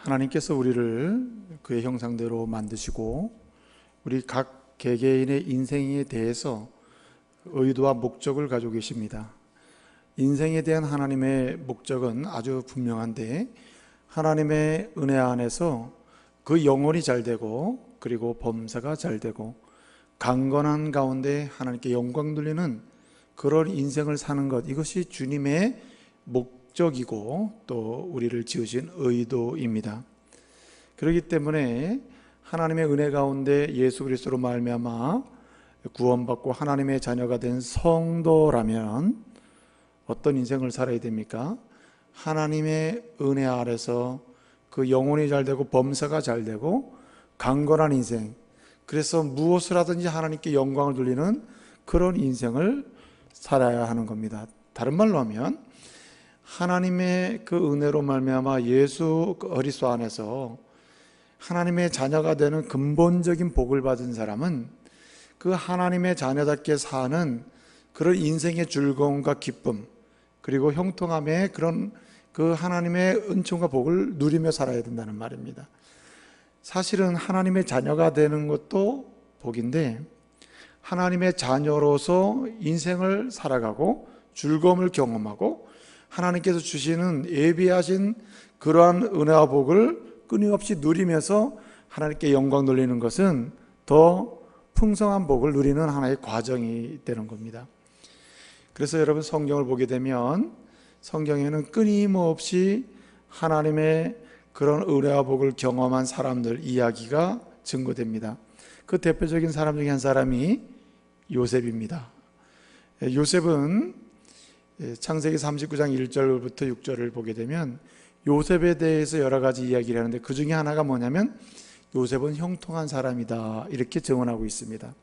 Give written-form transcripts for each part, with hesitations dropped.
하나님께서 우리를 그의 형상대로 만드시고 우리 각 개개인의 인생에 대해서 의도와 목적을 가지고 계십니다. 인생에 대한 하나님의 목적은 아주 분명한데, 하나님의 은혜 안에서 그 영혼이 잘 되고 그리고 범사가 잘 되고 강건한 가운데 하나님께 영광 돌리는 그런 인생을 사는 것, 이것이 주님의 목적이고 또 우리를 지으신 의도입니다. 그렇기 때문에 하나님의 은혜 가운데 예수 그리스도로 말미암아 구원받고 하나님의 자녀가 된 성도라면 어떤 인생을 살아야 됩니까? 하나님의 은혜 아래서 그 영혼이 잘 되고 범사가 잘 되고 강건한 인생, 그래서 무엇을 하든지 하나님께 영광을 돌리는 그런 인생을 살아야 하는 겁니다. 다른 말로 하면 하나님의 그 은혜로 말미암아 예수 그리스도 안에서 하나님의 자녀가 되는 근본적인 복을 받은 사람은 그 하나님의 자녀답게 사는 그런 인생의 즐거움과 기쁨, 그리고 형통함의 그런 그 하나님의 은총과 복을 누리며 살아야 된다는 말입니다. 사실은 하나님의 자녀가 되는 것도 복인데, 하나님의 자녀로서 인생을 살아가고 즐거움을 경험하고 하나님께서 주시는 예비하신 그러한 은혜와 복을 끊임없이 누리면서 하나님께 영광 돌리는 것은 더 풍성한 복을 누리는 하나의 과정이 되는 겁니다. 그래서 여러분, 성경을 보게 되면 성경에는 끊임없이 하나님의 그런 은혜와 복을 경험한 사람들 이야기가 증거됩니다. 그 대표적인 사람 중에 한 사람이 요셉입니다. 요셉은 창세기 39장 1절부터 6절을 보게 되면 요셉에 대해서 여러 가지 이야기를 하는데, 그 중에 하나가 뭐냐면 요셉은 형통한 사람이다, 이렇게 증언하고 있습니다.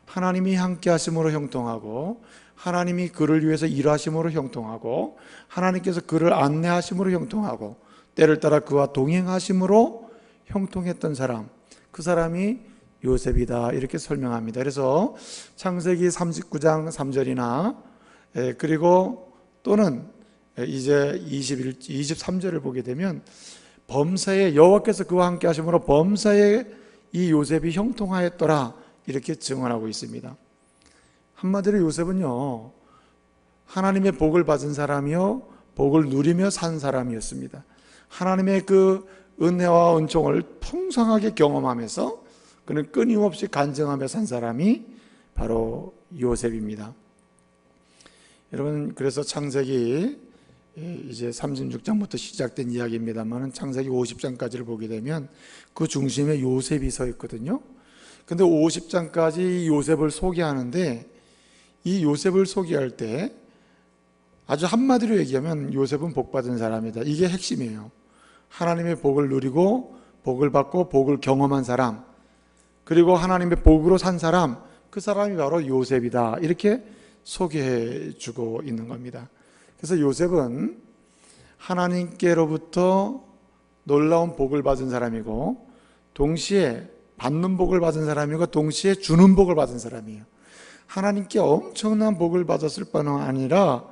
하나님이 함께 하심으로 형통하고, 하나님이 그를 위해서 일하심으로 형통하고, 하나님께서 그를 안내하심으로 형통하고, 때를 따라 그와 동행하심으로 형통했던 사람, 그 사람이 요셉이다, 이렇게 설명합니다. 그래서 창세기 39장 3절이나 그리고 또는 이제 23절을 보게 되면 범사에 여호와께서 그와 함께 하심으로 범사에 이 요셉이 형통하였더라, 이렇게 증언하고 있습니다. 한마디로 요셉은요, 하나님의 복을 받은 사람이요, 복을 누리며 산 사람이었습니다. 하나님의 그 은혜와 은총을 풍성하게 경험하면서 그는 끊임없이 간증하며 산 사람이 바로 요셉입니다. 여러분, 그래서 창세기 이제 36장부터 시작된 이야기입니다만 창세기 50장까지를 보게 되면 그 중심에 요셉이 서 있거든요. 근데 50장까지 요셉을 소개하는데, 이 요셉을 소개할 때 아주 한마디로 얘기하면 요셉은 복받은 사람이다, 이게 핵심이에요. 하나님의 복을 누리고 복을 받고 복을 경험한 사람, 그리고 하나님의 복으로 산 사람, 그 사람이 바로 요셉이다, 이렇게 소개해 주고 있는 겁니다. 그래서 요셉은 하나님께로부터 놀라운 복을 받은 사람이고, 동시에 받는 복을 받은 사람이고, 동시에 주는 복을 받은 사람이에요. 하나님께 엄청난 복을 받았을 뿐만 아니라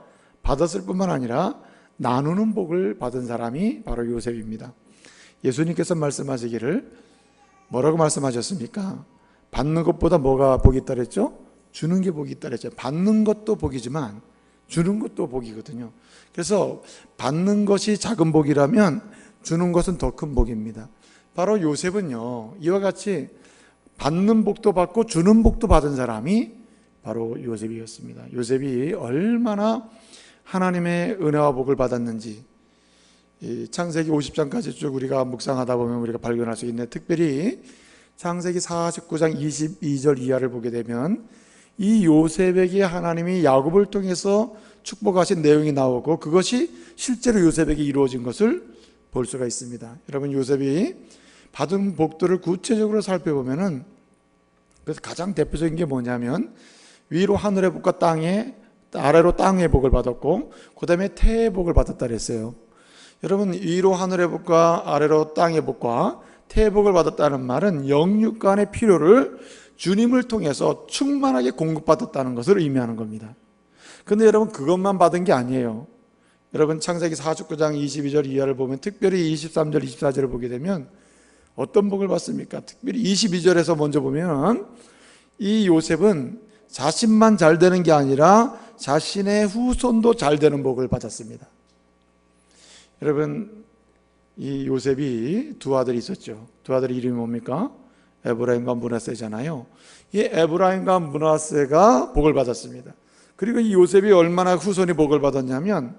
나누는 복을 받은 사람이 바로 요셉입니다. 예수님께서 말씀하시기를 뭐라고 말씀하셨습니까? 받는 것보다 뭐가 복이 있다 그랬죠? 주는 게 복이 있다 그랬죠. 받는 것도 복이지만 주는 것도 복이거든요. 그래서 받는 것이 작은 복이라면 주는 것은 더 큰 복입니다. 바로 요셉은요, 이와 같이 받는 복도 받고 주는 복도 받은 사람이 바로 요셉이었습니다. 요셉이 얼마나 하나님의 은혜와 복을 받았는지 이 창세기 50장까지 쭉 우리가 묵상하다 보면 우리가 발견할 수 있는데, 특별히 창세기 49장 22절 이하를 보게 되면 이 요셉에게 하나님이 야곱을 통해서 축복하신 내용이 나오고, 그것이 실제로 요셉에게 이루어진 것을 볼 수가 있습니다. 여러분, 요셉이 받은 복들을 구체적으로 살펴보면은 그래서 가장 대표적인 게 뭐냐면 위로 하늘의 복과 아래로 땅의 복을 받았고, 그 다음에 태의 복을 받았다 그랬어요. 여러분, 위로 하늘의 복과 아래로 땅의 복과 태의 복을 받았다는 말은 영육간의 필요를 주님을 통해서 충만하게 공급받았다는 것을 의미하는 겁니다. 근데 여러분, 그것만 받은 게 아니에요. 여러분 창세기 49장 22절 이하를 보면, 특별히 23절 24절을 보게 되면 어떤 복을 받습니까? 특별히 22절에서 먼저 보면 이 요셉은 자신만 잘 되는 게 아니라 자신의 후손도 잘 되는 복을 받았습니다. 여러분, 이 요셉이 두 아들이 있었죠. 두 아들의 이름이 뭡니까? 에브라임과 므낫세잖아요. 이 에브라임과 므낫세가 복을 받았습니다. 그리고 이 요셉이 얼마나 후손이 복을 받았냐면,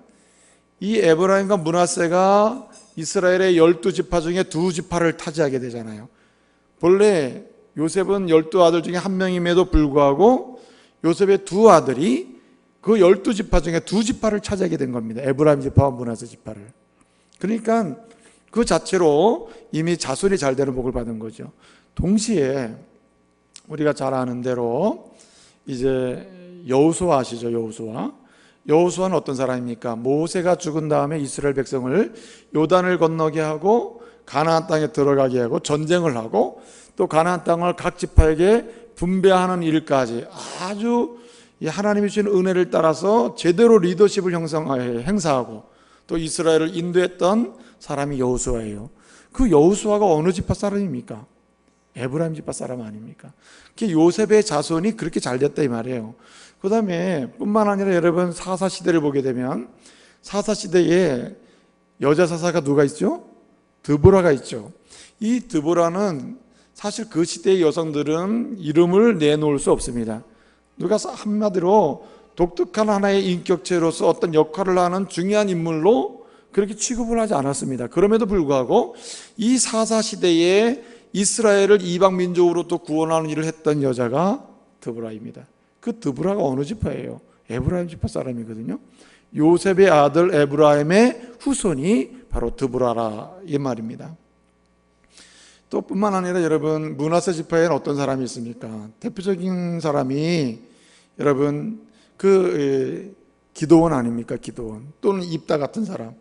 이 에브라임과 므낫세가 이스라엘의 12지파 중에 2지파를 차지하게 되잖아요. 본래 요셉은 12아들 중에 한 명임에도 불구하고 요셉의 두 아들이 그 12지파 중에 2지파를 차지하게 된 겁니다. 에브라임 지파와 므낫세 지파를. 그러니까 그 자체로 이미 자손이 잘 되는 복을 받은 거죠. 동시에 우리가 잘 아는 대로 이제 여호수아 아시죠? 여호수아는 어떤 사람입니까? 모세가 죽은 다음에 이스라엘 백성을 요단을 건너게 하고 가나안 땅에 들어가게 하고 전쟁을 하고 또 가나안 땅을 각 지파에게 분배하는 일까지 아주 하나님이 주신 은혜를 따라서 제대로 리더십을 행사하고 또 이스라엘을 인도했던 사람이 여호수아예요. 그 여호수아가 어느 지파 사람입니까? 에브라임 지파 사람 아닙니까? 요셉의 자손이 그렇게 잘 됐다 이 말이에요. 그 다음에 뿐만 아니라 여러분 사사시대를 보게 되면 사사시대에 여자 사사가 누가 있죠? 드보라가 있죠. 이 드보라는 사실 그 시대의 여성들은 이름을 내놓을 수 없습니다. 누가 한마디로 독특한 하나의 인격체로서 어떤 역할을 하는 중요한 인물로 그렇게 취급을 하지 않았습니다. 그럼에도 불구하고 이 사사시대에 이스라엘을 이방 민족으로 또 구원하는 일을 했던 여자가 드보라입니다. 그 드보라가 어느 지파예요? 에브라임 지파 사람이거든요. 요셉의 아들 에브라임의 후손이 바로 드보라라 이 말입니다. 또 뿐만 아니라 여러분 므낫세 지파에는 어떤 사람이 있습니까? 대표적인 사람이 여러분 기드온 아닙니까? 기드온 또는 입다 같은 사람.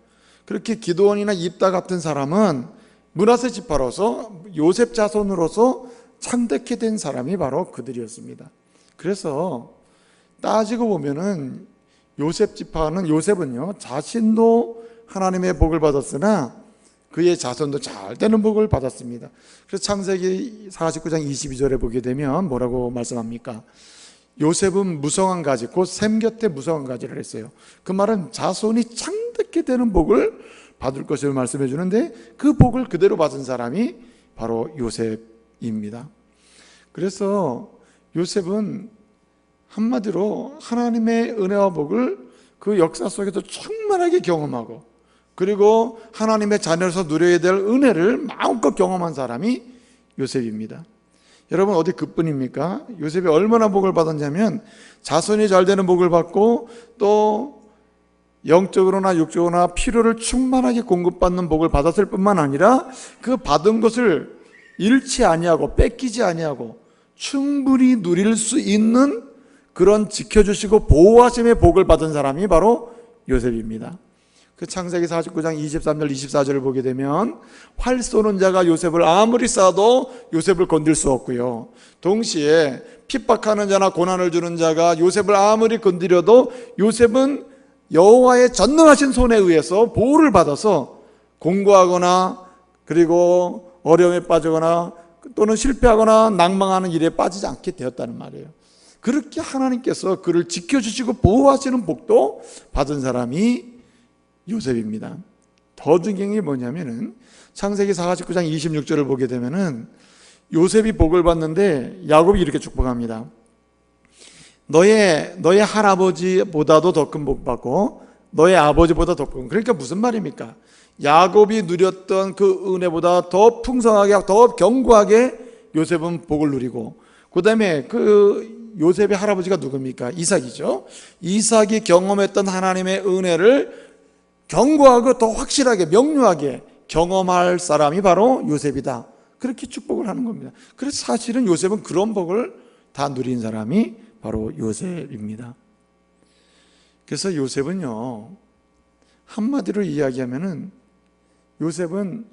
그렇게 기드온이나 입다 같은 사람은 므낫세 지파로서 요셉 자손으로서 창대케 된 사람이 바로 그들이었습니다. 그래서 따지고 보면은 요셉은요 자신도 하나님의 복을 받았으나 그의 자손도 잘 되는 복을 받았습니다. 그래서 창세기 49장 22절에 보게 되면 뭐라고 말씀합니까? 요셉은 무성한 가지 곧 샘 곁에 무성한 가지를 했어요. 그 말은 자손이 창대케 되는 복을 받을 것을 말씀해 주는데 그 복을 그대로 받은 사람이 바로 요셉입니다. 그래서 요셉은 한마디로 하나님의 은혜와 복을 그 역사 속에서 충만하게 경험하고 그리고 하나님의 자녀로서 누려야 될 은혜를 마음껏 경험한 사람이 요셉입니다. 여러분 어디 그뿐입니까? 요셉이 얼마나 복을 받았냐면 자손이 잘 되는 복을 받고 또 영적으로나 육적으로나 필요를 충만하게 공급받는 복을 받았을 뿐만 아니라 그 받은 것을 잃지 아니하고 뺏기지 아니하고 충분히 누릴 수 있는 그런 지켜주시고 보호하심의 복을 받은 사람이 바로 요셉입니다. 그 창세기 49장 23절 24절을 보게 되면 활 쏘는 자가 요셉을 아무리 쏴도 요셉을 건들 수 없고요. 동시에 핍박하는 자나 고난을 주는 자가 요셉을 아무리 건드려도 요셉은 여호와의 전능하신 손에 의해서 보호를 받아서 공고하거나 그리고 어려움에 빠지거나 또는 실패하거나 낭망하는 일에 빠지지 않게 되었다는 말이에요. 그렇게 하나님께서 그를 지켜주시고 보호하시는 복도 받은 사람이 요셉입니다. 더 중요한 게 뭐냐면은 창세기 49장 26절을 보게 되면은 요셉이 복을 받는데 야곱이 이렇게 축복합니다. 너의 할아버지보다도 더 큰 복 받고 너의 아버지보다 더 큰. 그러니까 무슨 말입니까? 야곱이 누렸던 그 은혜보다 더 풍성하게 더 견고하게 요셉은 복을 누리고 그 다음에 그 요셉의 할아버지가 누굽니까? 이삭이죠. 이삭이 경험했던 하나님의 은혜를 견고하고 더 확실하게 명료하게 경험할 사람이 바로 요셉이다. 그렇게 축복을 하는 겁니다. 그래서 사실은 요셉은 그런 복을 다 누린 사람이 바로 요셉입니다. 그래서 요셉은요 한마디로 이야기하면은 요셉은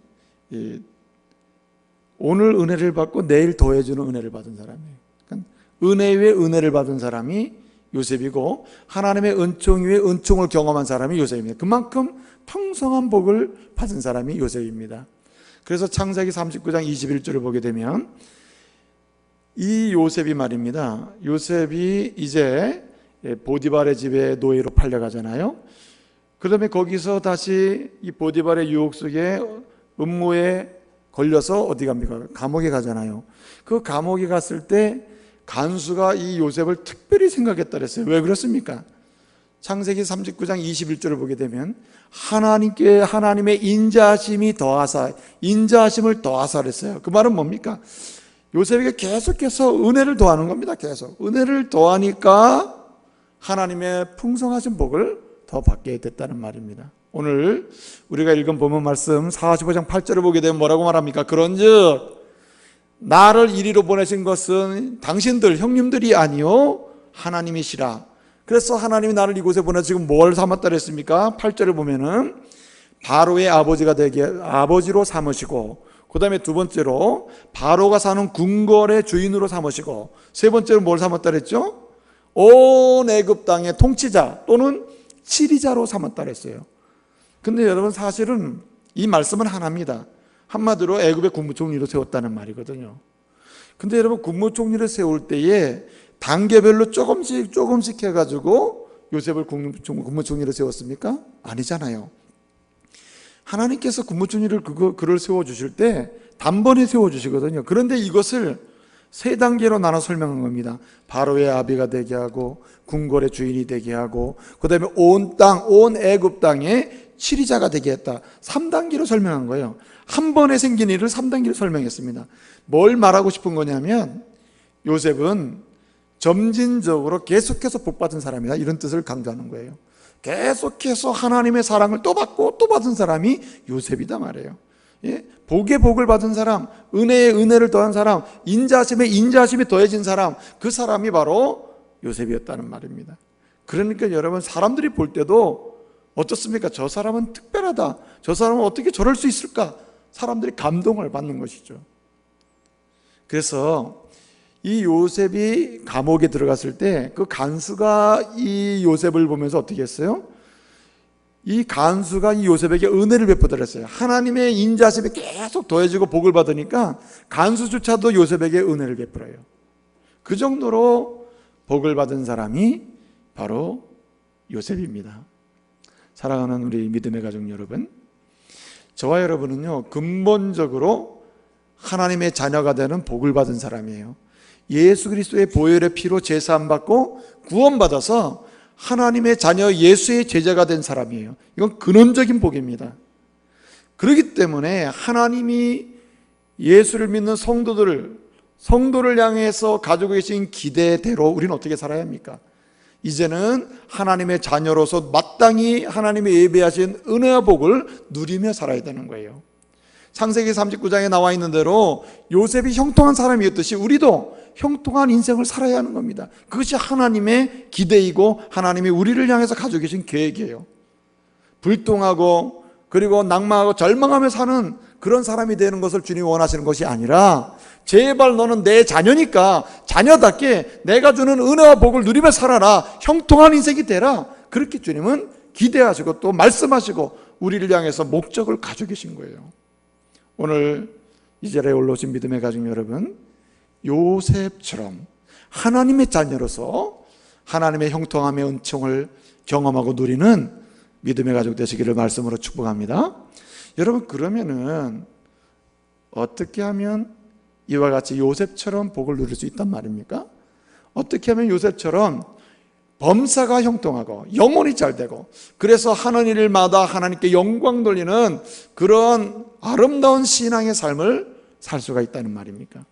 오늘 은혜를 받고 내일 더해주는 은혜를 받은 사람이에요. 그러니까 은혜 위에 은혜를 받은 사람이 요셉이고 하나님의 은총 위에 은총을 경험한 사람이 요셉입니다. 그만큼 풍성한 복을 받은 사람이 요셉입니다. 그래서 창세기 39장 21절을 보게 되면 이 요셉이 말입니다. 요셉이 이제 보디발의 집에 노예로 팔려가잖아요. 그다음에 거기서 다시 이 보디발의 유혹 속에 음모에 걸려서 어디 갑니까? 감옥에 가잖아요. 그 감옥에 갔을 때 간수가 이 요셉을 특별히 생각했다 그랬어요. 왜 그렇습니까? 창세기 39장 21절을 보게 되면 하나님의 인자하심을 더하사 그랬어요. 그 말은 뭡니까? 요셉에게 계속해서 은혜를 더하는 겁니다. 계속 은혜를 더하니까 하나님의 풍성하신 복을 더 받게 됐다는 말입니다. 오늘 우리가 읽은 본문 말씀 45장 8절을 보게 되면 뭐라고 말합니까? 그런즉 나를 이리로 보내신 것은 당신들 형님들이 아니요 하나님이시라. 그래서 하나님이 나를 이곳에 보내 지금 뭘 삼았다 그랬습니까? 8절을 보면은 바로의 아버지로 삼으시고, 그 다음에 두 번째로 바로가 사는 궁궐의 주인으로 삼으시고, 세 번째로 뭘 삼았다 그랬죠? 온 애굽 땅의 통치자 또는 치리자로 삼았다 그랬어요. 근데 여러분 사실은 이 말씀은 하나입니다. 한마디로 애굽의 국무총리로 세웠다는 말이거든요. 근데 여러분 국무총리를 세울 때에 단계별로 조금씩 해가지고 요셉을 국무총리로 세웠습니까? 아니잖아요. 하나님께서 국무총리를 그를 세워주실 때 단번에 세워주시거든요. 그런데 이것을 세 단계로 나눠 설명한 겁니다. 바로의 아비가 되게 하고, 궁궐의 주인이 되게 하고, 그 다음에 온 애굽 땅의 치리자가 되게 했다. 3단계로 설명한 거예요. 한 번에 생긴 일을 3단계로 설명했습니다. 뭘 말하고 싶은 거냐면 요셉은 점진적으로 계속해서 복받은 사람이다, 이런 뜻을 강조하는 거예요. 계속해서 하나님의 사랑을 또 받고 또 받은 사람이 요셉이다 말이에요. 예? 복에 복을 받은 사람, 은혜에 은혜를 더한 사람, 인자하심에 인자하심이 더해진 사람, 그 사람이 바로 요셉이었다는 말입니다. 그러니까 여러분 사람들이 볼 때도 어떻습니까? 저 사람은 특별하다, 저 사람은 어떻게 저럴 수 있을까? 사람들이 감동을 받는 것이죠. 그래서 이 요셉이 감옥에 들어갔을 때 그 간수가 이 요셉을 보면서 어떻게 했어요? 이 간수가 이 요셉에게 은혜를 베푸더랬어요. 하나님의 인자심이 계속 더해지고 복을 받으니까 간수조차도 요셉에게 은혜를 베풀어요. 그 정도로 복을 받은 사람이 바로 요셉입니다. 사랑하는 우리 믿음의 가족 여러분, 저와 여러분은요 근본적으로 하나님의 자녀가 되는 복을 받은 사람이에요. 예수 그리스도의 보혈의 피로 제사함 받고 구원받아서 하나님의 자녀 예수의 제자가 된 사람이에요. 이건 근원적인 복입니다. 그렇기 때문에 하나님이 예수를 믿는 성도를 향해서 가지고 계신 기대대로 우리는 어떻게 살아야 합니까? 이제는 하나님의 자녀로서 마땅히 하나님의 예배하신 은혜와 복을 누리며 살아야 되는 거예요. 창세기 39장에 나와 있는 대로 요셉이 형통한 사람이었듯이 우리도 형통한 인생을 살아야 하는 겁니다. 그것이 하나님의 기대이고 하나님이 우리를 향해서 가지고 계신 계획이에요. 불통하고 그리고 낭망하고 절망하며 사는 그런 사람이 되는 것을 주님이 원하시는 것이 아니라, 제발 너는 내 자녀니까 자녀답게 내가 주는 은혜와 복을 누리며 살아라, 형통한 인생이 되라, 그렇게 주님은 기대하시고 또 말씀하시고 우리를 향해서 목적을 가지고 계신 거예요. 오늘 이 자리에 올라오신 믿음의 가족 여러분, 요셉처럼 하나님의 자녀로서 하나님의 형통함의 은총을 경험하고 누리는 믿음의 가족 되시기를 말씀으로 축복합니다. 여러분, 그러면은 어떻게 하면 이와 같이 요셉처럼 복을 누릴 수 있단 말입니까? 어떻게 하면 요셉처럼 범사가 형통하고 영혼이 잘 되고 그래서 하는 일마다 하나님께 영광 돌리는 그런 아름다운 신앙의 삶을 살 수가 있다는 말입니까?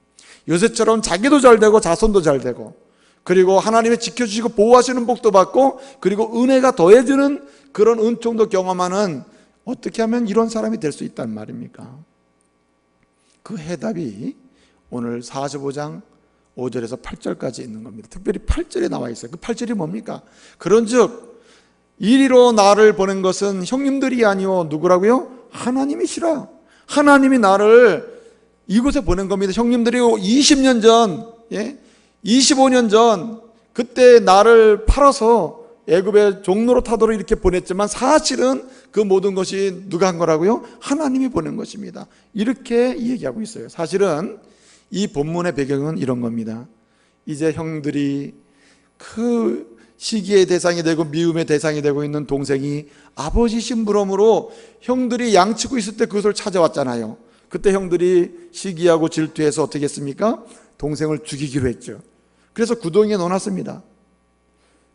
요셉처럼 자기도 잘 되고 자손도 잘 되고 그리고 하나님이 지켜주시고 보호하시는 복도 받고 그리고 은혜가 더해지는 그런 은총도 경험하는, 어떻게 하면 이런 사람이 될 수 있단 말입니까? 그 해답이 오늘 45장 5절에서 8절까지 있는 겁니다. 특별히 8절에 나와 있어요. 그 8절이 뭡니까? 그런즉 이리로 나를 보낸 것은 형님들이 아니오 누구라고요? 하나님이시라. 하나님이 나를 이곳에 보낸 겁니다. 형님들이 20년 전, 25년 전 그때 나를 팔아서 애굽의 종로로 타도록 이렇게 보냈지만 사실은 그 모든 것이 누가 한 거라고요? 하나님이 보낸 것입니다. 이렇게 얘기하고 있어요. 사실은 이 본문의 배경은 이런 겁니다. 이제 형들이 그 시기의 대상이 되고 미움의 대상이 되고 있는 동생이 아버지 심부름으로 형들이 양치고 있을 때 그것을 찾아왔잖아요. 그때 형들이 시기하고 질투해서 어떻게 했습니까? 동생을 죽이기로 했죠. 그래서 구덩이에 넣어놨습니다.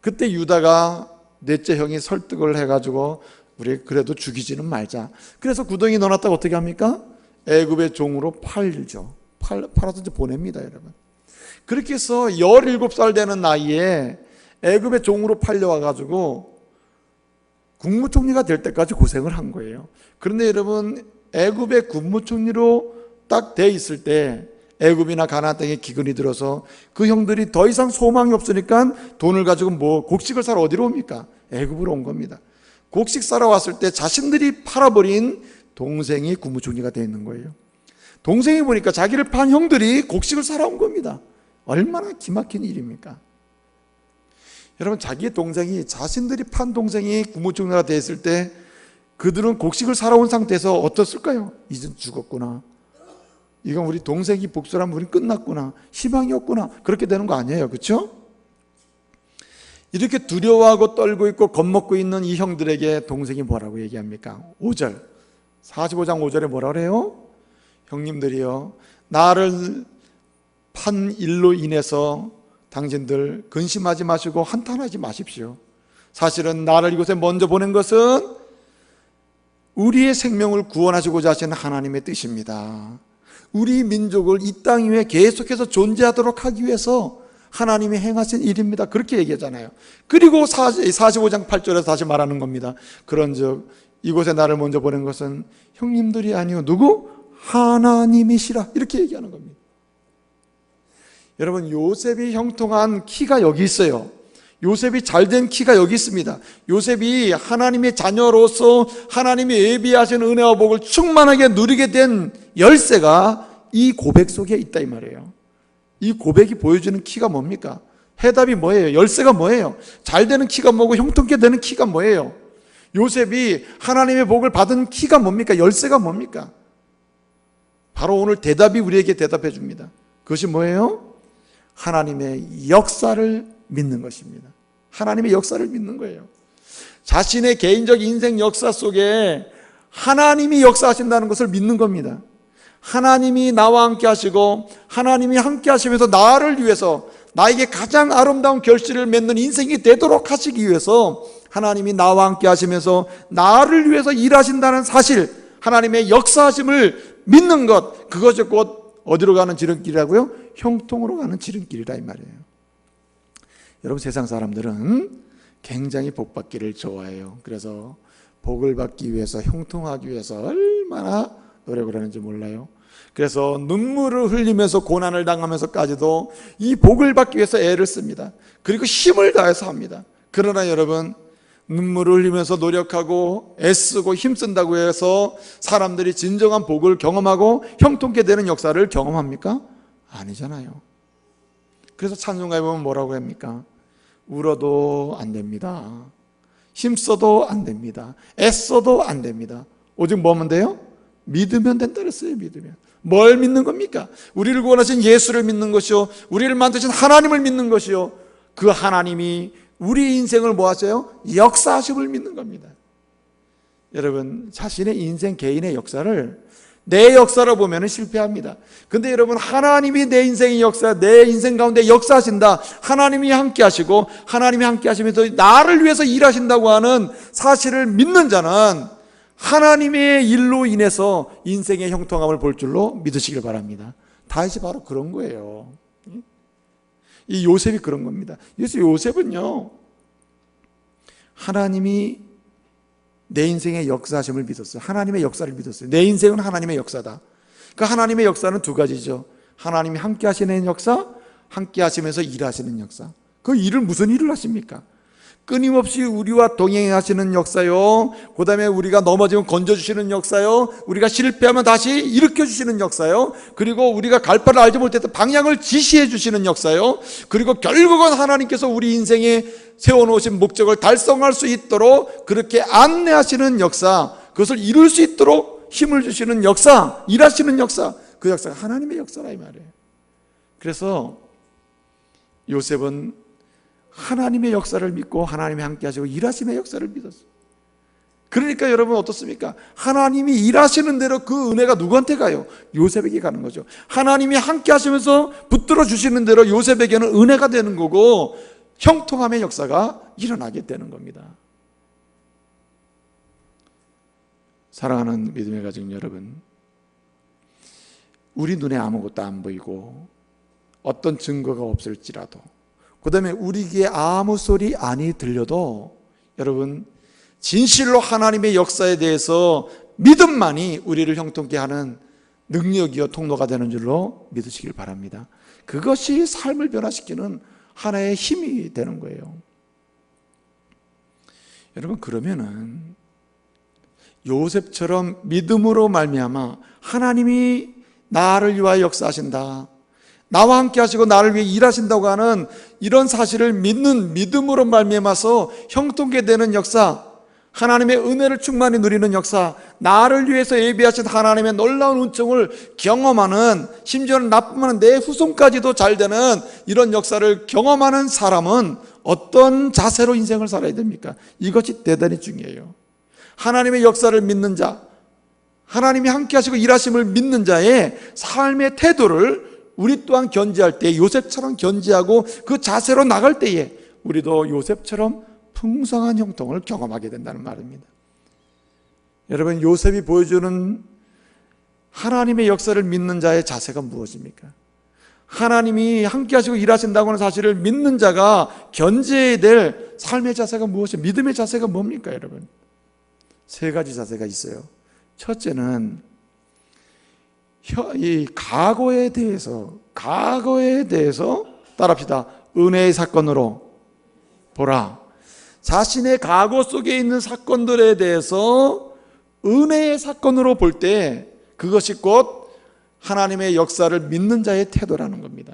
그때 유다가 넷째 형이 설득을 해가지고 우리 그래도 죽이지는 말자. 그래서 구덩이에 넣어놨다가 어떻게 합니까? 애굽의 종으로 팔죠. 팔아서 이제 보냅니다, 여러분. 그렇게 해서 17살 되는 나이에 애굽의 종으로 팔려와가지고 국무총리가 될 때까지 고생을 한 거예요. 그런데 여러분, 애굽의 국무총리로 딱 돼 있을 때 애굽이나 가나안 땅에 기근이 들어서 그 형들이 더 이상 소망이 없으니까 돈을 가지고 곡식을 사러 어디로 옵니까? 애굽으로 온 겁니다. 곡식 사러 왔을 때 자신들이 팔아버린 동생이 국무총리가 되어 있는 거예요. 동생이 보니까 자기를 판 형들이 곡식을 사러 온 겁니다. 얼마나 기막힌 일입니까? 여러분, 자기의 동생이, 자신들이 판 동생이 국무총리가 되었을 때 그들은 곡식을 사러 온 상태에서 어떻을까요? 이젠 죽었구나. 이건 우리 동생이 복수라면 우린 끝났구나. 희망이 없구나. 그렇게 되는 거 아니에요. 그렇죠? 이렇게 두려워하고 떨고 있고 겁먹고 있는 이 형들에게 동생이 뭐라고 얘기합니까? 5절, 45장 5절에 뭐라 그래요? 형님들이요, 나를 판 일로 인해서 당신들 근심하지 마시고 한탄하지 마십시오. 사실은 나를 이곳에 먼저 보낸 것은 우리의 생명을 구원하시고자 하시는 하나님의 뜻입니다. 우리 민족을 이 땅 위에 계속해서 존재하도록 하기 위해서 하나님이 행하신 일입니다. 그렇게 얘기하잖아요. 그리고 45장 8절에서 다시 말하는 겁니다. 그런즉 이곳에 나를 먼저 보낸 것은 형님들이 아니요 누구? 하나님이시라. 이렇게 얘기하는 겁니다. 여러분, 요셉이 형통한 키가 여기 있어요. 요셉이 잘된 키가 여기 있습니다. 요셉이 하나님의 자녀로서 하나님이 예비하신 은혜와 복을 충만하게 누리게 된 열쇠가 이 고백 속에 있다, 이 말이에요. 이 고백이 보여주는 키가 뭡니까? 해답이 뭐예요? 열쇠가 뭐예요? 잘 되는 키가 뭐고 형통케 되는 키가 뭐예요? 요셉이 하나님의 복을 받은 키가 뭡니까? 열쇠가 뭡니까? 바로 오늘 대답이 우리에게 대답해 줍니다. 그것이 뭐예요? 하나님의 역사를 믿는 것입니다. 하나님의 역사를 믿는 거예요. 자신의 개인적 인생 역사 속에 하나님이 역사하신다는 것을 믿는 겁니다. 하나님이 나와 함께 하시고 하나님이 함께 하시면서 나를 위해서 나에게 가장 아름다운 결실을 맺는 인생이 되도록 하시기 위해서 하나님이 나와 함께 하시면서 나를 위해서 일하신다는 사실, 하나님의 역사하심을 믿는 것, 그것이 곧 어디로 가는 지름길이라고요? 형통으로 가는 지름길이라 이 말이에요. 여러분, 세상 사람들은 굉장히 복 받기를 좋아해요. 그래서 복을 받기 위해서, 형통하기 위해서 얼마나 노력을 하는지 몰라요. 그래서 눈물을 흘리면서 고난을 당하면서까지도 이 복을 받기 위해서 애를 씁니다. 그리고 힘을 다해서 합니다. 그러나 여러분, 눈물을 흘리면서 노력하고 애쓰고 힘쓴다고 해서 사람들이 진정한 복을 경험하고 형통케 되는 역사를 경험합니까? 아니잖아요. 그래서 찬송가에 보면 뭐라고 합니까? 울어도 안 됩니다. 힘써도 안 됩니다. 애써도 안 됩니다. 오직 뭐면 돼요? 믿으면 된다 그랬어요. 믿으면. 뭘 믿는 겁니까? 우리를 구원하신 예수를 믿는 것이요, 우리를 만드신 하나님을 믿는 것이요, 그 하나님이 우리 인생을 뭐 하세요? 역사하심을 믿는 겁니다. 여러분, 자신의 인생 개인의 역사를 내 역사로 보면 실패합니다. 근데 여러분, 하나님이 내 인생의 역사, 내 인생 가운데 역사하신다, 하나님이 함께 하시고 하나님이 함께 하시면서 나를 위해서 일하신다고 하는 사실을 믿는 자는 하나님의 일로 인해서 인생의 형통함을 볼 줄로 믿으시길 바랍니다. 다윗이 바로 그런 거예요. 이 요셉이 그런 겁니다. 그래서 요셉은요, 하나님이 내 인생의 역사하심을 믿었어요. 하나님의 역사를 믿었어요. 내 인생은 하나님의 역사다. 그 하나님의 역사는 두 가지죠. 하나님이 함께 하시는 역사, 함께 하시면서 일하시는 역사. 그 일을 무슨 일을 하십니까? 끊임없이 우리와 동행하시는 역사요, 그 다음에 우리가 넘어지면 건져주시는 역사요, 우리가 실패하면 다시 일으켜주시는 역사요, 그리고 우리가 갈 바를 알지 못할 때 방향을 지시해 주시는 역사요, 그리고 결국은 하나님께서 우리 인생에 세워놓으신 목적을 달성할 수 있도록 그렇게 안내하시는 역사, 그것을 이룰 수 있도록 힘을 주시는 역사, 일하시는 역사, 그 역사가 하나님의 역사라 이 말이에요. 그래서 요셉은 하나님의 역사를 믿고 하나님이 함께 하시고 일하시는 역사를 믿었어요. 그러니까 여러분 어떻습니까? 하나님이 일하시는 대로 그 은혜가 누구한테 가요? 요셉에게 가는 거죠. 하나님이 함께 하시면서 붙들어 주시는 대로 요셉에게는 은혜가 되는 거고 형통함의 역사가 일어나게 되는 겁니다. 사랑하는 믿음의 가족 여러분, 우리 눈에 아무것도 안 보이고 어떤 증거가 없을지라도, 그 다음에 우리 귀에 아무 소리 아니 들려도 여러분 진실로 하나님의 역사에 대해서 믿음만이 우리를 형통케 하는 능력이요 통로가 되는 줄로 믿으시길 바랍니다. 그것이 삶을 변화시키는 하나의 힘이 되는 거예요. 여러분, 그러면은 요셉처럼 믿음으로 말미암아 하나님이 나를 위하여 역사하신다, 나와 함께 하시고 나를 위해 일하신다고 하는 이런 사실을 믿는 믿음으로 말미암아서 형통케 되는 역사, 하나님의 은혜를 충만히 누리는 역사, 나를 위해서 예비하신 하나님의 놀라운 은총을 경험하는, 심지어는 나뿐만 내 후손까지도 잘 되는 이런 역사를 경험하는 사람은 어떤 자세로 인생을 살아야 됩니까? 이것이 대단히 중요해요. 하나님의 역사를 믿는 자, 하나님이 함께 하시고 일하심을 믿는 자의 삶의 태도를 우리 또한 견지할 때 요셉처럼 견지하고 그 자세로 나갈 때에 우리도 요셉처럼 풍성한 형통을 경험하게 된다는 말입니다. 여러분, 요셉이 보여주는 하나님의 역사를 믿는 자의 자세가 무엇입니까? 하나님이 함께 하시고 일하신다고 하는 사실을 믿는 자가 견지해야 될 삶의 자세가 무엇이에요? 믿음의 자세가 뭡니까 여러분? 세 가지 자세가 있어요. 첫째는 이 과거에 대해서 따라합시다. 은혜의 사건으로 보라. 자신의 과거 속에 있는 사건들에 대해서 은혜의 사건으로 볼 때 그것이 곧 하나님의 역사를 믿는 자의 태도라는 겁니다.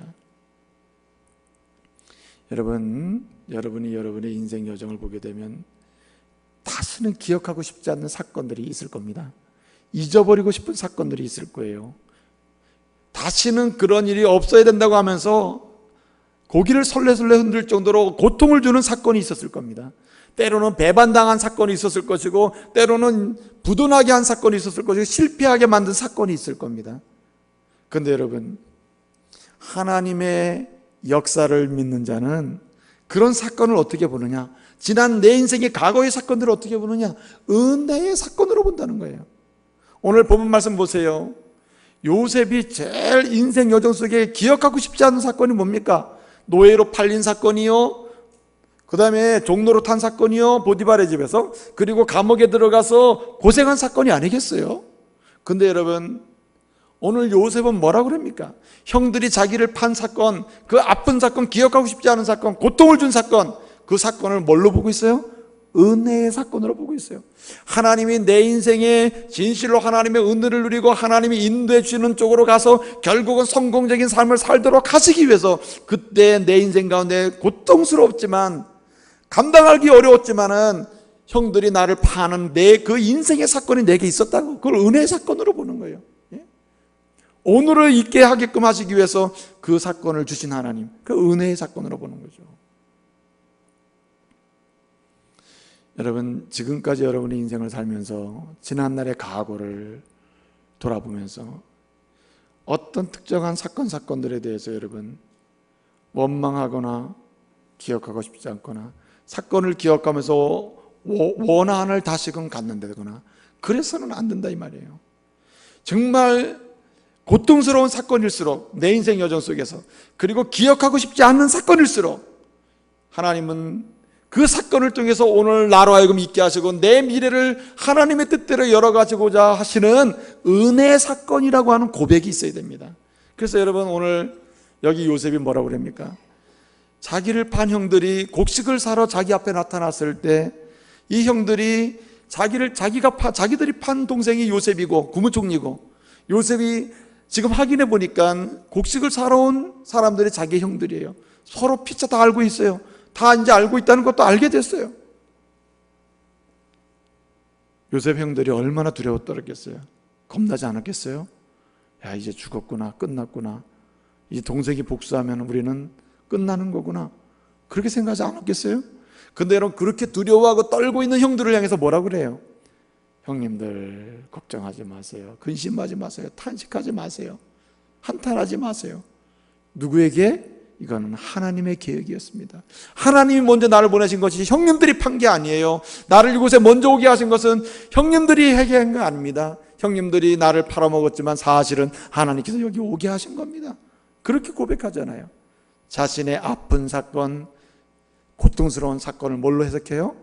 여러분이 여러분의 인생 여정을 보게 되면 다시는 기억하고 싶지 않는 사건들이 있을 겁니다. 잊어버리고 싶은 사건들이 있을 거예요. 다시는 그런 일이 없어야 된다고 하면서 고기를 설레설레 흔들 정도로 고통을 주는 사건이 있었을 겁니다. 때로는 배반당한 사건이 있었을 것이고, 때로는 부도나게 한 사건이 있었을 것이고, 실패하게 만든 사건이 있을 겁니다. 그런데 여러분, 하나님의 역사를 믿는 자는 그런 사건을 어떻게 보느냐? 지난 내 인생의 과거의 사건들을 어떻게 보느냐? 은혜의 사건으로 본다는 거예요. 오늘 본문 말씀 보세요. 요셉이 제일 인생 여정 속에 기억하고 싶지 않은 사건이 뭡니까? 노예로 팔린 사건이요, 그 다음에 종로로 탄 사건이요, 보디발의 집에서, 그리고 감옥에 들어가서 고생한 사건이 아니겠어요? 근데 여러분, 오늘 요셉은 뭐라고 그럽니까? 형들이 자기를 판 사건, 그 아픈 사건, 기억하고 싶지 않은 사건, 고통을 준 사건, 그 사건을 뭘로 보고 있어요? 은혜의 사건으로 보고 있어요. 하나님이 내 인생에 진실로 하나님의 은혜를 누리고 하나님이 인도해 주시는 쪽으로 가서 결국은 성공적인 삶을 살도록 하시기 위해서 그때 내 인생 가운데 고통스럽지만, 감당하기 어려웠지만은 형들이 나를 파는 내 그 인생의 사건이 내게 있었다고, 그걸 은혜의 사건으로 보는 거예요. 오늘을 있게 하게끔 하시기 위해서 그 사건을 주신 하나님, 그 은혜의 사건으로 보는 거죠. 여러분, 지금까지 여러분의 인생을 살면서 지난날의 과거를 돌아보면서 어떤 특정한 사건들에 대해서 여러분 원망하거나 기억하고 싶지 않거나, 사건을 기억하면서 원한을 다시금 갖는다거나 그래서는 안 된다 이 말이에요. 정말 고통스러운 사건일수록 내 인생 여정 속에서, 그리고 기억하고 싶지 않는 사건일수록 하나님은 그 사건을 통해서 오늘 나로 하여금 있게 하시고 내 미래를 하나님의 뜻대로 열어가지고자 하시는 은혜의 사건이라고 하는 고백이 있어야 됩니다. 그래서 여러분, 오늘 여기 요셉이 뭐라고 그럽니까? 자기를 판 형들이 곡식을 사러 자기 앞에 나타났을 때 이 형들이 자기들이 판 동생이 요셉이고 구무총리고, 요셉이 지금 확인해 보니까 곡식을 사러 온 사람들이 자기 형들이에요. 서로 피차 다 알고 있어요. 다 이제 알고 있다는 것도 알게 됐어요. 요셉 형들이 얼마나 두려워 떨었겠어요. 겁나지 않았겠어요? 야, 이제 죽었구나, 끝났구나, 이제 동생이 복수하면 우리는 끝나는 거구나, 그렇게 생각하지 않았겠어요? 근데 여러분, 그렇게 두려워하고 떨고 있는 형들을 향해서 뭐라고 그래요? 형님들 걱정하지 마세요, 근심하지 마세요, 탄식하지 마세요, 한탄하지 마세요. 누구에게? 이거는 하나님의 계획이었습니다. 하나님이 먼저 나를 보내신 것이 형님들이 판 게 아니에요. 나를 이곳에 먼저 오게 하신 것은 형님들이 하게 한 거 아닙니다. 형님들이 나를 팔아먹었지만 사실은 하나님께서 여기 오게 하신 겁니다. 그렇게 고백하잖아요. 자신의 아픈 사건, 고통스러운 사건을 뭘로 해석해요?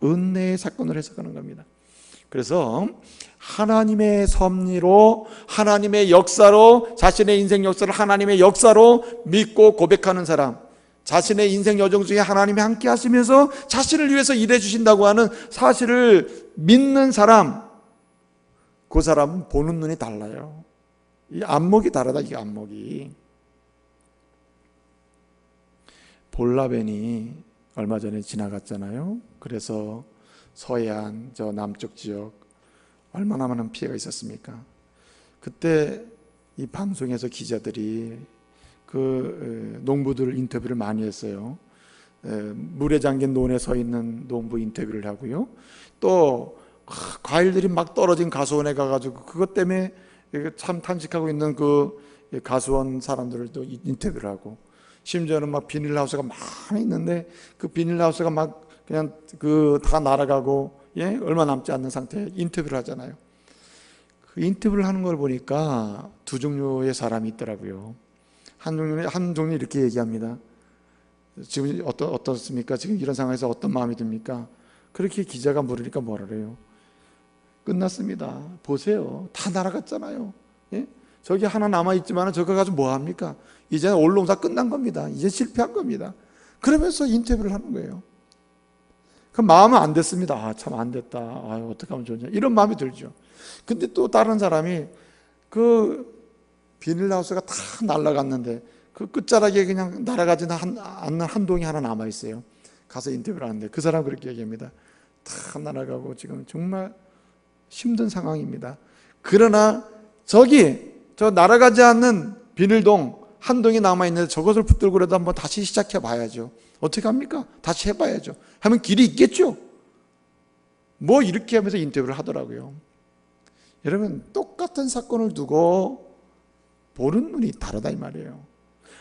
은혜의 사건으로 해석하는 겁니다. 그래서 하나님의 섭리로, 하나님의 역사로, 자신의 인생 역사를 하나님의 역사로 믿고 고백하는 사람, 자신의 인생 여정 중에 하나님이 함께 하시면서 자신을 위해서 일해 주신다고 하는 사실을 믿는 사람, 그 사람은 보는 눈이 달라요. 이 안목이 다르다. 이 안목이. 볼라벤이 얼마 전에 지나갔잖아요. 그래서 서해안, 저 남쪽 지역 얼마나 많은 피해가 있었습니까? 그때 이 방송에서 기자들이 그 농부들 인터뷰를 많이 했어요. 물에 잠긴 논에 서 있는 농부 인터뷰를 하고요. 또 과일들이 막 떨어진 가수원에 가가지고 그것 때문에 참 탄식하고 있는 그 가수원 사람들도 인터뷰를 하고, 심지어는 막 비닐하우스가 많이 있는데 그 비닐하우스가 막 그냥 그 다 날아가고, 예, 얼마 남지 않는 상태에 인터뷰를 하잖아요. 그 인터뷰를 하는 걸 보니까 두 종류의 사람이 있더라고요. 한 종류 이렇게 얘기합니다. 지금 어떻습니까? 지금 이런 상황에서 어떤 마음이 듭니까? 그렇게 기자가 물으니까 뭐라 그래요? 끝났습니다. 보세요. 다 날아갔잖아요. 예? 저기 하나 남아있지만 저거 가지고 뭐 합니까? 이제는 올농사 끝난 겁니다. 이제 실패한 겁니다. 그러면서 인터뷰를 하는 거예요. 그 마음은 안 됐습니다. 아, 참 안 됐다. 아, 어떻게 하면 좋냐. 이런 마음이 들죠. 근데 또 다른 사람이 그 비닐하우스가 다 날아갔는데 그 끝자락에 그냥 날아가지 않는 한 동이 하나 남아있어요. 가서 인터뷰를 하는데 그 사람 그렇게 얘기합니다. 다 날아가고 지금 정말 힘든 상황입니다. 그러나 저기 저 날아가지 않는 비닐동 한 동이 남아있는데 저것을 붙들고라도 한번 다시 시작해 봐야죠. 어떻게 합니까? 다시 해봐야죠. 하면 길이 있겠죠. 뭐 이렇게 하면서 인터뷰를 하더라고요. 여러분, 똑같은 사건을 두고 보는 눈이 다르다 이 말이에요.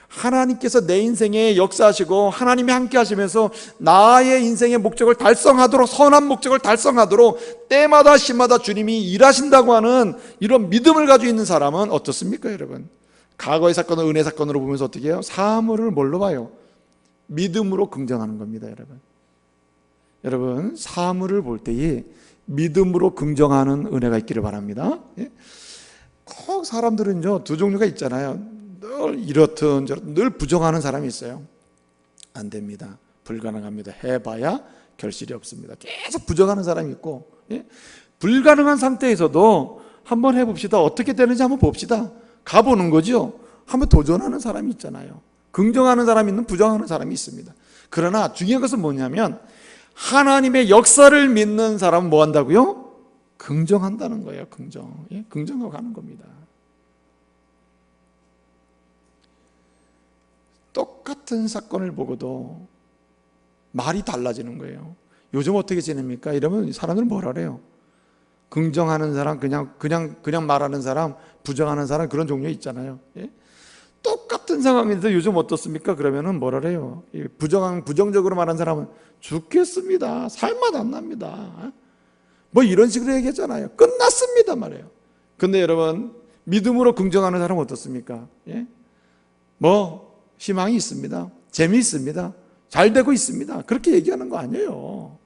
하나님께서 내 인생에 역사하시고 하나님이 함께 하시면서 나의 인생의 목적을 달성하도록, 선한 목적을 달성하도록 때마다 시마다 주님이 일하신다고 하는 이런 믿음을 가지고 있는 사람은 어떻습니까 여러분? 과거의 사건을 은혜 사건으로 보면서 어떻게 해요? 사물을 뭘로 봐요? 믿음으로 긍정하는 겁니다 여러분. 여러분, 사물을 볼 때에 믿음으로 긍정하는 은혜가 있기를 바랍니다. 꼭 사람들은요 두 종류가 있잖아요. 늘 이렇든 저렇든 늘 부정하는 사람이 있어요. 안 됩니다. 불가능합니다. 해봐야 결실이 없습니다. 계속 부정하는 사람이 있고, 불가능한 상태에서도 한번 해봅시다. 어떻게 되는지 한번 봅시다. 가보는 거죠. 한번 도전하는 사람이 있잖아요. 긍정하는 사람이 있는, 부정하는 사람이 있습니다. 그러나 중요한 것은 뭐냐면 하나님의 역사를 믿는 사람은 뭐 한다고요? 긍정한다는 거예요. 긍정하고 가는 겁니다. 똑같은 사건을 보고도 말이 달라지는 거예요. 요즘 어떻게 지냅니까? 이러면 사람들은 뭐라 그래요? 긍정하는 사람, 그냥 말하는 사람, 부정하는 사람, 그런 종류 있잖아요. 똑같은 상황인데 요즘 어떻습니까? 그러면은 뭐라 그래요? 부정적으로 말하는 사람은 죽겠습니다. 살맛 안 납니다. 뭐 이런 식으로 얘기하잖아요. 끝났습니다 말이에요. 근데 여러분, 믿음으로 긍정하는 사람은 어떻습니까? 뭐 희망이 있습니다. 재미있습니다. 잘 되고 있습니다. 그렇게 얘기하는 거 아니에요.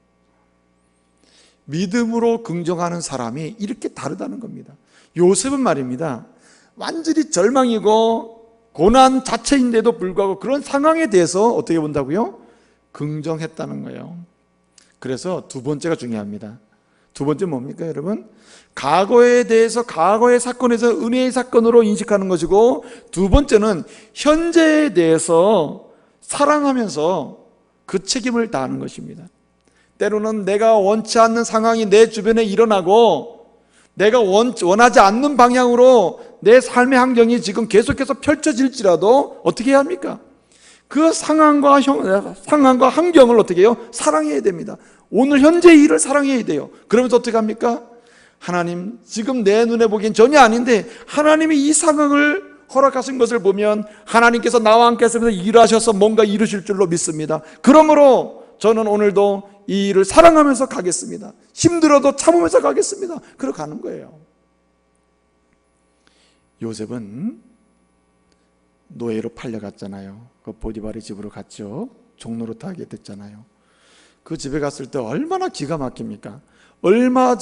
믿음으로 긍정하는 사람이 이렇게 다르다는 겁니다. 요셉은 말입니다, 완전히 절망이고 고난 자체인데도 불구하고 그런 상황에 대해서 어떻게 본다고요? 긍정했다는 거예요. 그래서 두 번째가 중요합니다. 두 번째 뭡니까 여러분? 과거에 대해서 과거의 사건에서 은혜의 사건으로 인식하는 것이고, 두 번째는 현재에 대해서 사랑하면서 그 책임을 다하는 것입니다. 때로는 내가 원치 않는 상황이 내 주변에 일어나고 내가 원하지 않는 방향으로 내 삶의 환경이 지금 계속해서 펼쳐질지라도 어떻게 해야 합니까? 그 상황과 환경을 어떻게 해요? 사랑해야 됩니다. 오늘 현재 일을 사랑해야 돼요. 그러면서 어떻게 합니까? 하나님, 지금 내 눈에 보기엔 전혀 아닌데 하나님이 이 상황을 허락하신 것을 보면 하나님께서 나와 함께 하셔서 일하셔서 뭔가 이루실 줄로 믿습니다. 그러므로 저는 오늘도 이 일을 사랑하면서 가겠습니다. 힘들어도 참으면서 가겠습니다. 그러고 가는 거예요. 요셉은 노예로 팔려갔잖아요. 그 보디발의 집으로 갔죠. 종노릇 하게 됐잖아요. 그 집에 갔을 때 얼마나 기가 막힙니까? 얼마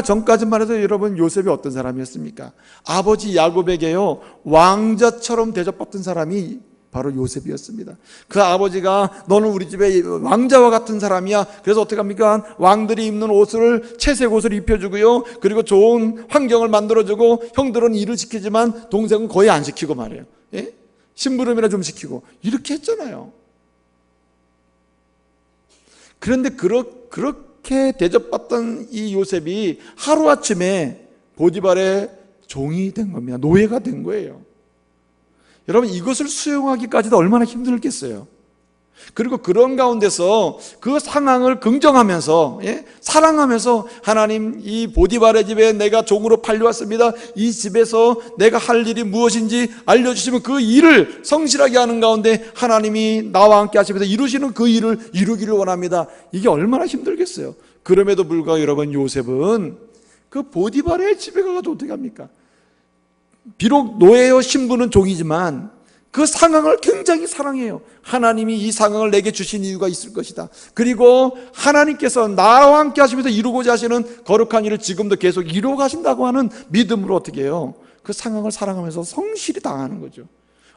전까지만 해도 여러분, 요셉이 어떤 사람이었습니까? 아버지 야곱에게요 왕자처럼 대접받던 사람이 바로 요셉이었습니다. 그 아버지가 너는 우리 집의 왕자와 같은 사람이야. 그래서 어떻게 합니까? 왕들이 입는 옷을, 채색 옷을 입혀주고요, 그리고 좋은 환경을 만들어주고, 형들은 일을 시키지만 동생은 거의 안 시키고 말이에요. 예? 심부름이나 좀 시키고 이렇게 했잖아요. 그런데 그렇게 대접받던 이 요셉이 하루아침에 보디발의 종이 된 겁니다. 노예가 된 거예요. 여러분, 이것을 수용하기까지도 얼마나 힘들겠어요. 그리고 그런 가운데서 그 상황을 긍정하면서, 사랑하면서, 하나님, 이 보디발의 집에 내가 종으로 팔려왔습니다. 이 집에서 내가 할 일이 무엇인지 알려주시면 그 일을 성실하게 하는 가운데 하나님이 나와 함께 하시면서 이루시는 그 일을 이루기를 원합니다. 이게 얼마나 힘들겠어요. 그럼에도 불구하고 여러분, 요셉은 그 보디발의 집에 가서 어떻게 합니까? 비록 노예요 신부는 종이지만 그 상황을 굉장히 사랑해요. 하나님이 이 상황을 내게 주신 이유가 있을 것이다. 그리고 하나님께서 나와 함께 하시면서 이루고자 하시는 거룩한 일을 지금도 계속 이루어 가신다고 하는 믿음으로 어떻게 해요? 그 상황을 사랑하면서 성실히 당하는 거죠.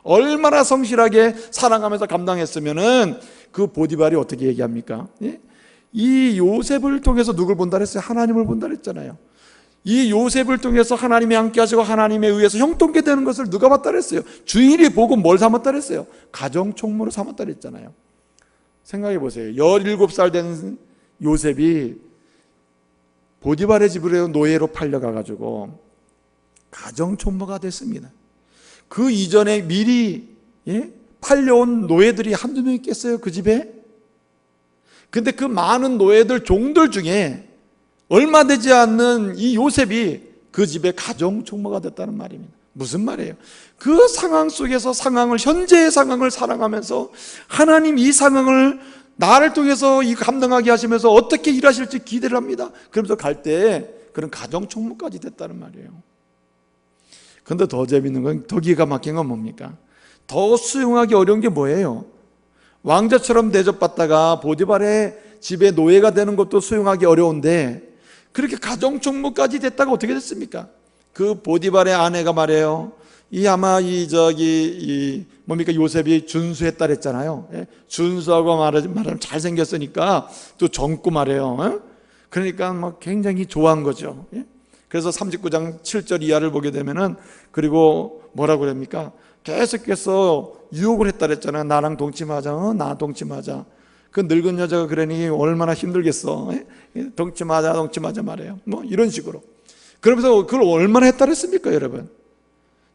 얼마나 성실하게 사랑하면서 감당했으면은 그 보디발이 어떻게 얘기합니까? 이 요셉을 통해서 누굴 본다 그랬어요? 하나님을 본다 그랬잖아요. 이 요셉을 통해서 하나님이 함께 하시고 하나님에 의해서 형통케 되는 것을 누가 봤다 그랬어요? 주인이 보고 뭘 삼았다 그랬어요? 가정총무로 삼았다 그랬잖아요. 생각해 보세요. 17살 된 요셉이 보디발의 집으로 노예로 팔려가가지고 가정총무가 됐습니다. 그 이전에 미리 팔려온 노예들이 한두 명 있겠어요? 그 집에? 근데 그 많은 노예들, 종들 중에 얼마 되지 않는 이 요셉이 그 집의 가정총무가 됐다는 말입니다. 무슨 말이에요? 그 상황 속에서 현재의 상황을 사랑하면서 하나님 이 상황을 나를 통해서 이 감당하게 하시면서 어떻게 일하실지 기대를 합니다. 그러면서 갈 때 그런 가정총무까지 됐다는 말이에요. 그런데 더 재밌는 건, 더 기가 막힌 건 뭡니까? 더 수용하기 어려운 게 뭐예요? 왕자처럼 대접받다가 보디발의 집에 노예가 되는 것도 수용하기 어려운데 그렇게 가정총무까지 됐다가 어떻게 됐습니까? 그 보디발의 아내가 말해요. 요셉이 준수했다 그랬잖아요. 준수하고 말하면 잘생겼으니까 또 젊고 말해요. 그러니까 막 굉장히 좋아한 거죠. 그래서 39장 7절 이하를 보게 되면은, 그리고 뭐라고 그럽니까? 계속해서 유혹을 했다 그랬잖아요. 나랑 동침하자, 나 동침하자. 그 늙은 여자가 그러니 얼마나 힘들겠어. 동침하자 말해요. 뭐 이런 식으로. 그러면서 그걸 얼마나 했다 그랬습니까, 여러분?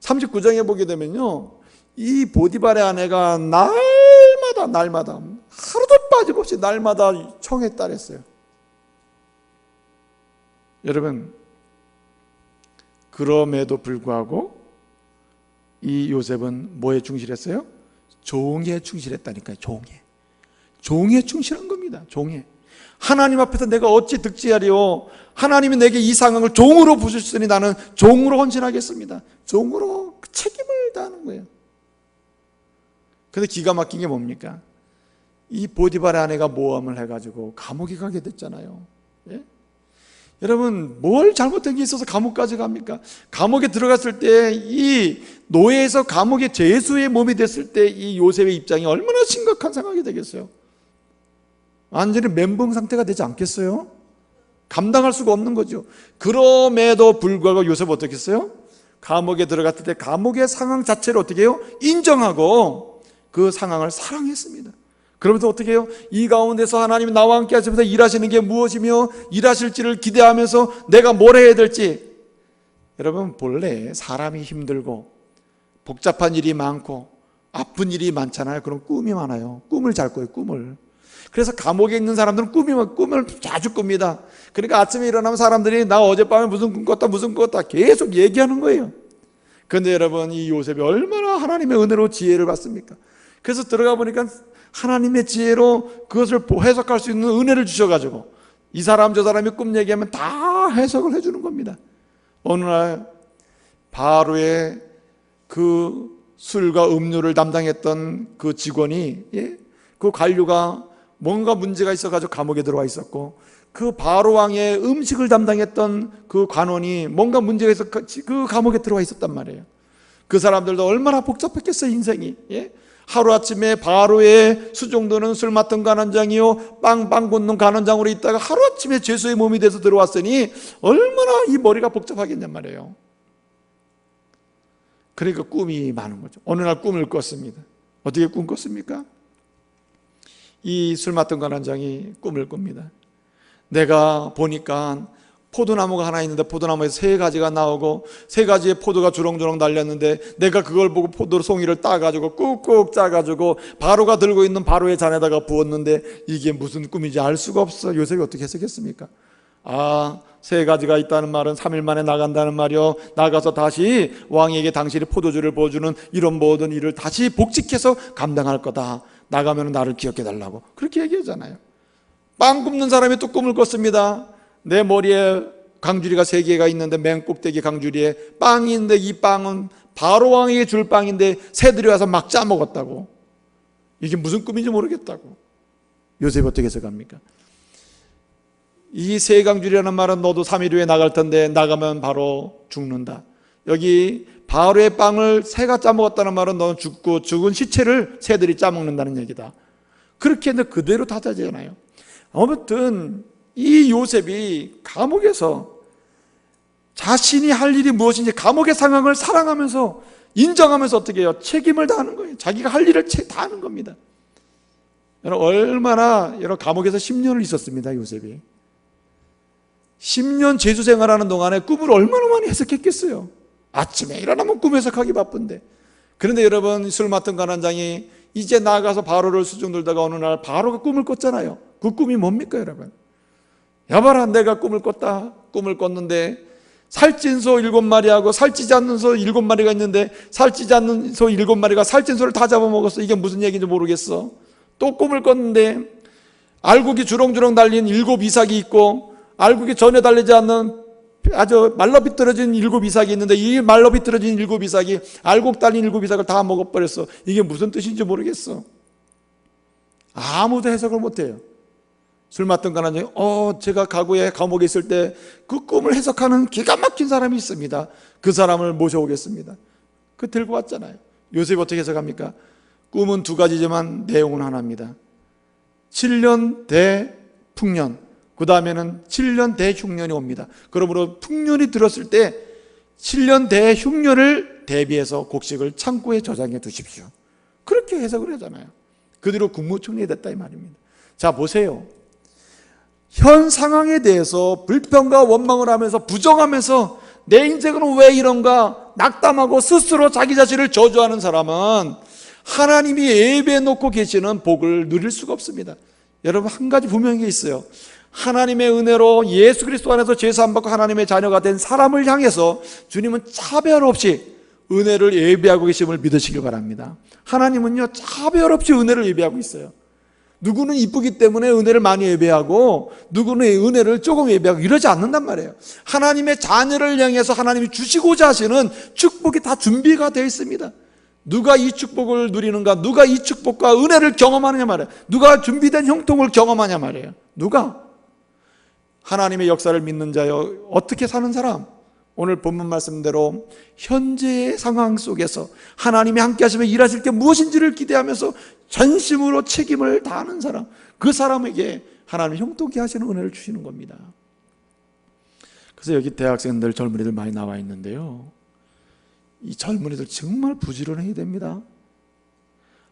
39장에 보게 되면요, 이 보디발의 아내가 날마다 하루도 빠짐없이 날마다 청했다 그랬어요. 여러분, 그럼에도 불구하고 이 요셉은 뭐에 충실했어요? 종에 충실했다니까요. 종에 충실한 겁니다. 종에. 하나님 앞에서 내가 어찌 득지하리요? 하나님이 내게 이 상황을 종으로 부으셨으니 나는 종으로 헌신하겠습니다. 종으로 그 책임을 다하는 거예요. 근데 기가 막힌 게 뭡니까? 이 보디발의 아내가 모함을 해가지고 감옥에 가게 됐잖아요. 여러분, 뭘 잘못된 게 있어서 감옥까지 갑니까? 감옥에 들어갔을 때 이 노예에서 감옥의 죄수의 몸이 됐을 때 이 요셉의 입장이 얼마나 심각한 상황이 되겠어요? 완전히 멘붕 상태가 되지 않겠어요? 감당할 수가 없는 거죠. 그럼에도 불구하고 요셉은 어떻게 했어요? 감옥에 들어갔을 때 감옥의 상황 자체를 어떻게 해요? 인정하고 그 상황을 사랑했습니다. 그러면서 어떻게 해요? 이 가운데서 하나님이 나와 함께 하시면서 일하시는 게 무엇이며 일하실지를 기대하면서 내가 뭘 해야 될지. 여러분, 본래 사람이 힘들고 복잡한 일이 많고 아픈 일이 많잖아요. 그럼 꿈이 많아요. 꿈을 잘 꿔요, 꿈을. 그래서 감옥에 있는 사람들은 꿈을 자주 꿉니다. 그러니까 아침에 일어나면 사람들이 나 어젯밤에 무슨 꿈 꿨다 무슨 꿈 꿨다 계속 얘기하는 거예요. 그런데 여러분, 이 요셉이 얼마나 하나님의 은혜로 지혜를 받습니까? 그래서 들어가 보니까 하나님의 지혜로 그것을 해석할 수 있는 은혜를 주셔가지고 이 사람 저 사람이 꿈 얘기하면 다 해석을 해주는 겁니다. 어느 날 바로의 그 술과 음료를 담당했던 그 직원이, 그 관료가 뭔가 문제가 있어가지고 감옥에 들어와 있었고, 그 바로 왕의 음식을 담당했던 그 관원이 뭔가 문제가 있어 그 감옥에 들어와 있었단 말이에요. 그 사람들도 얼마나 복잡했겠어요, 인생이. 하루아침에 바로의 수종도는 술 맡은 관원장이요 빵 굽는 관원장으로 있다가 하루아침에 죄수의 몸이 돼서 들어왔으니 얼마나 이 머리가 복잡하겠냔 말이에요. 그러니까 꿈이 많은 거죠. 어느 날 꿈을 꿨습니다. 어떻게 꿈 꿨습니까? 이 술 맡은 관원장이 꿈을 꿉니다. 내가 보니까 포도나무가 하나 있는데 포도나무에서 3가지가 나오고 3가지의 포도가 주렁주렁 달렸는데 내가 그걸 보고 포도송이를 따가지고 꾹꾹 짜가지고 바로가 들고 있는 바로의 잔에다가 부었는데 이게 무슨 꿈인지 알 수가 없어. 요셉이 어떻게 해석했습니까? 3가지가 있다는 말은 3일 만에 나간다는 말이요, 나가서 다시 왕에게 당신이 포도주를 부어주는 이런 모든 일을 다시 복직해서 감당할 거다. 나가면 나를 기억해달라고 그렇게 얘기하잖아요. 빵 굽는 사람이 또 꿈을 꿨습니다. 내 머리에 강주리가 3개가 있는데 맨 꼭대기 강주리에 빵이 있는데 이 빵은 바로 왕에게 줄 빵인데 새들이 와서 막 짜먹었다고. 이게 무슨 꿈인지 모르겠다고. 요셉이 어떻게 해석합니까? 이 새강줄이라는 말은 너도 3일 후에 나갈 텐데 나가면 바로 죽는다. 여기 바로의 빵을 새가 짜먹었다는 말은 너는 죽고 죽은 시체를 새들이 짜먹는다는 얘기다. 그렇게 했는데 그대로 다짜잖아요. 아무튼 이 요셉이 감옥에서 자신이 할 일이 무엇인지 감옥의 상황을 사랑하면서 인정하면서 어떻게 해요? 책임을 다하는 거예요. 자기가 할 일을 다하는 겁니다. 여러분, 얼마나 감옥에서 10년을 있었습니다, 요셉이. 10년 죄수 생활하는 동안에 꿈을 얼마나 많이 해석했겠어요. 아침에 일어나면 꿈 해석하기 바쁜데. 그런데 여러분, 술 맡은 관원장이 이제 나가서 바로를 수중 들다가 어느 날 바로가 꿈을 꿨잖아요. 그 꿈이 뭡니까, 여러분? 여봐라, 내가 꿈을 꿨다. 꿈을 꿨는데 살찐 소 7마리하고 살찌지 않는 소 7마리가 있는데 살찌지 않는 소 7마리가 살찐 소를 다 잡아먹었어. 이게 무슨 얘기인지 모르겠어. 또 꿈을 꿨는데 알곡이 주렁주렁 달린 7 이삭이 있고 알곡이 전혀 달리지 않는 아주 말라 비틀어진 7 이삭이 있는데 이 말라 비틀어진 7 이삭이 알곡 달린 7 이삭을 다 먹어버렸어. 이게 무슨 뜻인지 모르겠어. 아무도 해석을 못해요. 술 맡은 관원장이 제가 과거에 감옥에 있을 때 그 꿈을 해석하는 기가 막힌 사람이 있습니다. 그 사람을 모셔오겠습니다. 그 들고 왔잖아요. 요셉이 어떻게 해석합니까? 꿈은 2가지지만 내용은 하나입니다. 7년 대풍년, 그 다음에는 7년 대흉년이 옵니다. 그러므로 풍년이 들었을 때 7년 대흉년을 대비해서 곡식을 창고에 저장해 두십시오. 그렇게 해석을 하잖아요. 그 뒤로 국무총리 됐다 이 말입니다. 자, 보세요. 현 상황에 대해서 불평과 원망을 하면서 부정하면서 내 인생은 왜 이런가 낙담하고 스스로 자기 자신을 저주하는 사람은 하나님이 예배해 놓고 계시는 복을 누릴 수가 없습니다. 여러분, 한 가지 분명히 있어요. 하나님의 은혜로 예수 그리스도 안에서 죄 사함 받고 하나님의 자녀가 된 사람을 향해서 주님은 차별 없이 은혜를 예배하고 계심을 믿으시길 바랍니다. 하나님은요, 차별 없이 은혜를 예배하고 있어요. 누구는 이쁘기 때문에 은혜를 많이 예배하고 누구는 은혜를 조금 예배하고 이러지 않는단 말이에요. 하나님의 자녀를 향해서 하나님이 주시고자 하시는 축복이 다 준비가 되어 있습니다. 누가 이 축복을 누리는가? 누가 이 축복과 은혜를 경험하느냐 말이에요. 누가 준비된 형통을 경험하냐 말이에요. 누가? 하나님의 역사를 믿는 자여, 어떻게 사는 사람? 오늘 본문 말씀대로 현재의 상황 속에서 하나님이 함께 하시며 일하실 게 무엇인지를 기대하면서 전심으로 책임을 다하는 사람, 그 사람에게 하나님이 형통케 하시는 은혜를 주시는 겁니다. 그래서 여기 대학생들, 젊은이들 많이 나와 있는데요, 이 젊은이들 정말 부지런해야 됩니다.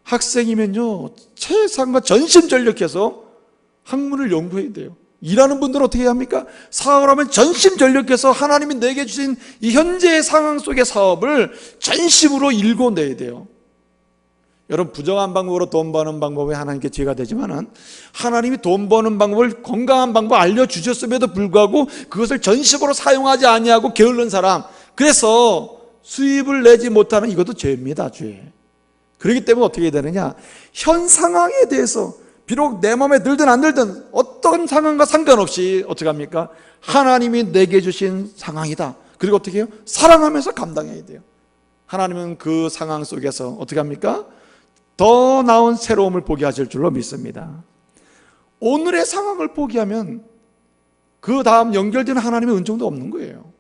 학생이면요, 최상과 전심전력해서 학문을 연구해야 돼요. 일하는 분들은 어떻게 해야 합니까? 사업을 하면 전심전력해서 하나님이 내게 주신 이 현재의 상황 속의 사업을 전심으로 일궈내야 돼요. 여러분, 부정한 방법으로 돈 버는 방법이 하나님께 죄가 되지만은, 하나님이 돈 버는 방법을 건강한 방법 알려주셨음에도 불구하고 그것을 전심으로 사용하지 아니하고 게으른 사람, 그래서 수입을 내지 못하는, 이것도 죄입니다. 죄. 그렇기 때문에 어떻게 해야 되느냐, 현 상황에 대해서 비록 내 마음에 들든 안 들든 어떤 상황과 상관없이 어떻게 합니까? 하나님이 내게 주신 상황이다. 그리고 어떻게 해요? 사랑하면서 감당해야 돼요. 하나님은 그 상황 속에서 어떻게 합니까? 더 나은 새로움을 보게 하실 줄로 믿습니다. 오늘의 상황을 포기하면 그 다음 연결되는 하나님의 은총도 없는 거예요.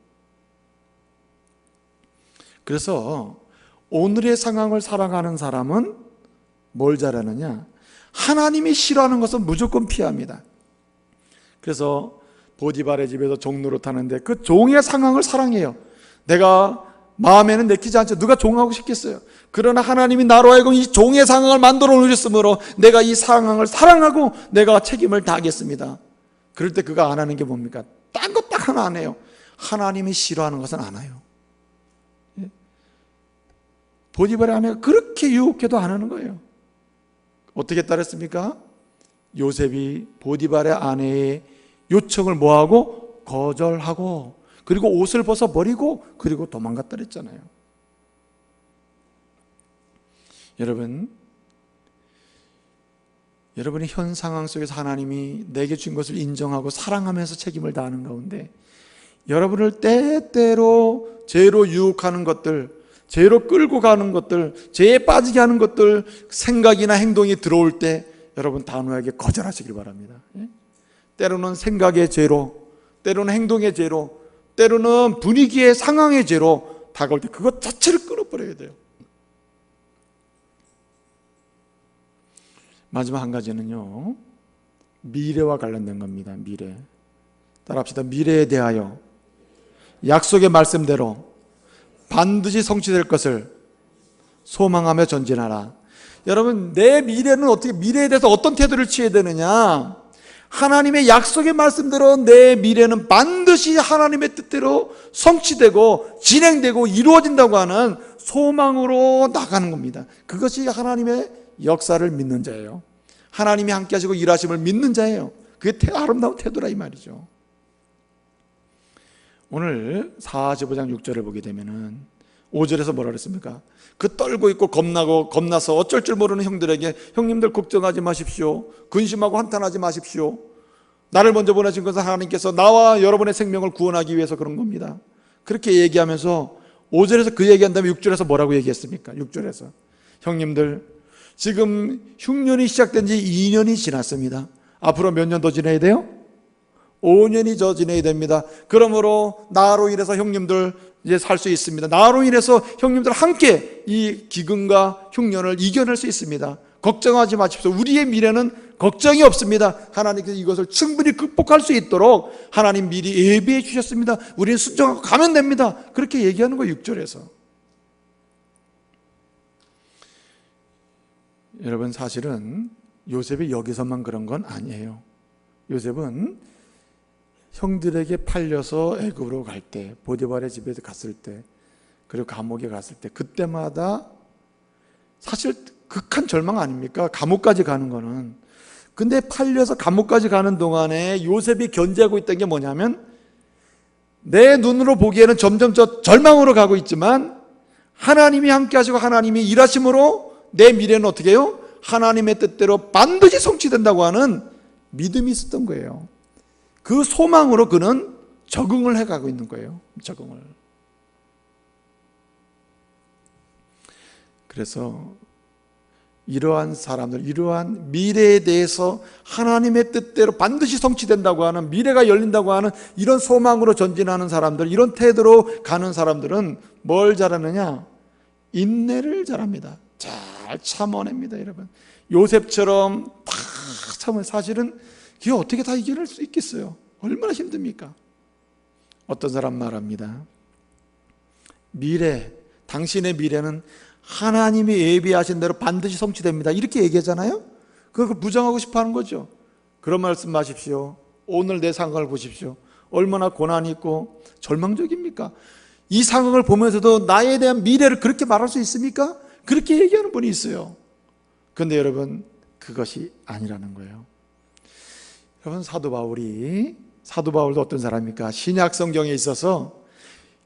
그래서 오늘의 상황을 살아가는 사람은 뭘 잘하느냐? 하나님이 싫어하는 것은 무조건 피합니다. 그래서 보디발의 집에서 종노릇 하는데 그 종의 상황을 사랑해요. 내가 마음에는 내키지 않죠. 누가 종하고 싶겠어요? 그러나 하나님이 나로 하여금 이 종의 상황을 만들어 놓으셨으므로 내가 이 상황을 사랑하고 내가 책임을 다하겠습니다. 그럴 때 그가 안 하는 게 뭡니까? 딴 거 딱 하나 안 해요. 하나님이 싫어하는 것은 안 해요. 보디발의 아내가 그렇게 유혹해도 안 하는 거예요. 어떻게 따랐습니까? 요셉이 보디발의 아내의 요청을 뭐하고? 거절하고, 그리고 옷을 벗어버리고, 그리고 도망갔다 그랬잖아요. 여러분이 현 상황 속에서 하나님이 내게 준 것을 인정하고 사랑하면서 책임을 다하는 가운데 여러분을 때때로 죄로 유혹하는 것들, 죄로 끌고 가는 것들, 죄에 빠지게 하는 것들, 생각이나 행동이 들어올 때 여러분 단호하게 거절하시길 바랍니다. 때로는 생각의 죄로, 때로는 행동의 죄로, 때로는 분위기의 상황의 죄로 다가올 때 그것 자체를 끊어버려야 돼요. 마지막 한 가지는요, 미래와 관련된 겁니다. 미래. 따라합시다. 미래에 대하여 약속의 말씀대로 반드시 성취될 것을 소망하며 전진하라. 여러분, 내 미래는 어떻게, 미래에 대해서 어떤 태도를 취해야 되느냐? 하나님의 약속의 말씀대로 내 미래는 반드시 하나님의 뜻대로 성취되고 진행되고 이루어진다고 하는 소망으로 나가는 겁니다. 그것이 하나님의 역사를 믿는 자예요. 하나님이 함께 하시고 일하심을 믿는 자예요. 그게 아름다운 태도라 이 말이죠. 오늘 45장 6절을 보게 되면은 5절에서 뭐라 그랬습니까? 그 떨고 있고 겁나서 어쩔 줄 모르는 형들에게, 형님들 걱정하지 마십시오. 근심하고 한탄하지 마십시오. 나를 먼저 보내신 것은 하나님께서 나와 여러분의 생명을 구원하기 위해서 그런 겁니다. 그렇게 얘기하면서 5절에서 그 얘기한 다음에 6절에서 뭐라고 얘기했습니까? 6절에서 형님들, 지금 흉년이 시작된 지 2년이 지났습니다. 앞으로 몇 년 더 지내야 돼요? 5년이 더 지내야 됩니다. 그러므로 나로 인해서 형님들 이제 살 수 있습니다. 나로 인해서 형님들 함께 이 기근과 흉년을 이겨낼 수 있습니다. 걱정하지 마십시오. 우리의 미래는 걱정이 없습니다. 하나님께서 이것을 충분히 극복할 수 있도록 하나님 미리 예비해 주셨습니다. 우리는 순종하고 가면 됩니다. 그렇게 얘기하는 거예요. 6절에서. 여러분, 사실은 요셉이 여기서만 그런 건 아니에요. 요셉은 형들에게 팔려서 애굽으로 갈 때, 보디발의 집에 갔을 때, 그리고 감옥에 갔을 때, 그때마다 사실 극한 절망 아닙니까? 감옥까지 가는 거는. 근데 팔려서 감옥까지 가는 동안에 요셉이 견제하고 있던 게 뭐냐면, 내 눈으로 보기에는 점점 저 절망으로 가고 있지만 하나님이 함께 하시고 하나님이 일하심으로 내 미래는 어떻게 해요? 하나님의 뜻대로 반드시 성취된다고 하는 믿음이 있었던 거예요. 그 소망으로 그는 적응을 해가고 있는 거예요. 적응을. 그래서 이러한 사람들, 이러한 미래에 대해서 하나님의 뜻대로 반드시 성취된다고 하는, 미래가 열린다고 하는 이런 소망으로 전진하는 사람들, 이런 태도로 가는 사람들은 뭘 잘하느냐? 인내를 잘합니다. 잘 참아냅니다. 여러분, 요셉처럼 다 참아요. 사실은 그게 어떻게 다 이겨낼 수 있겠어요? 얼마나 힘듭니까? 어떤 사람 말합니다. 당신의 미래는 하나님이 예비하신 대로 반드시 성취됩니다. 이렇게 얘기하잖아요. 그걸 부정하고 싶어 하는 거죠. 그런 말씀 마십시오. 오늘 내 상황을 보십시오. 얼마나 고난이 있고 절망적입니까? 이 상황을 보면서도 나에 대한 미래를 그렇게 말할 수 있습니까? 그렇게 얘기하는 분이 있어요. 그런데 여러분, 그것이 아니라는 거예요. 여러분, 사도 바울도 어떤 사람입니까? 신약 성경에 있어서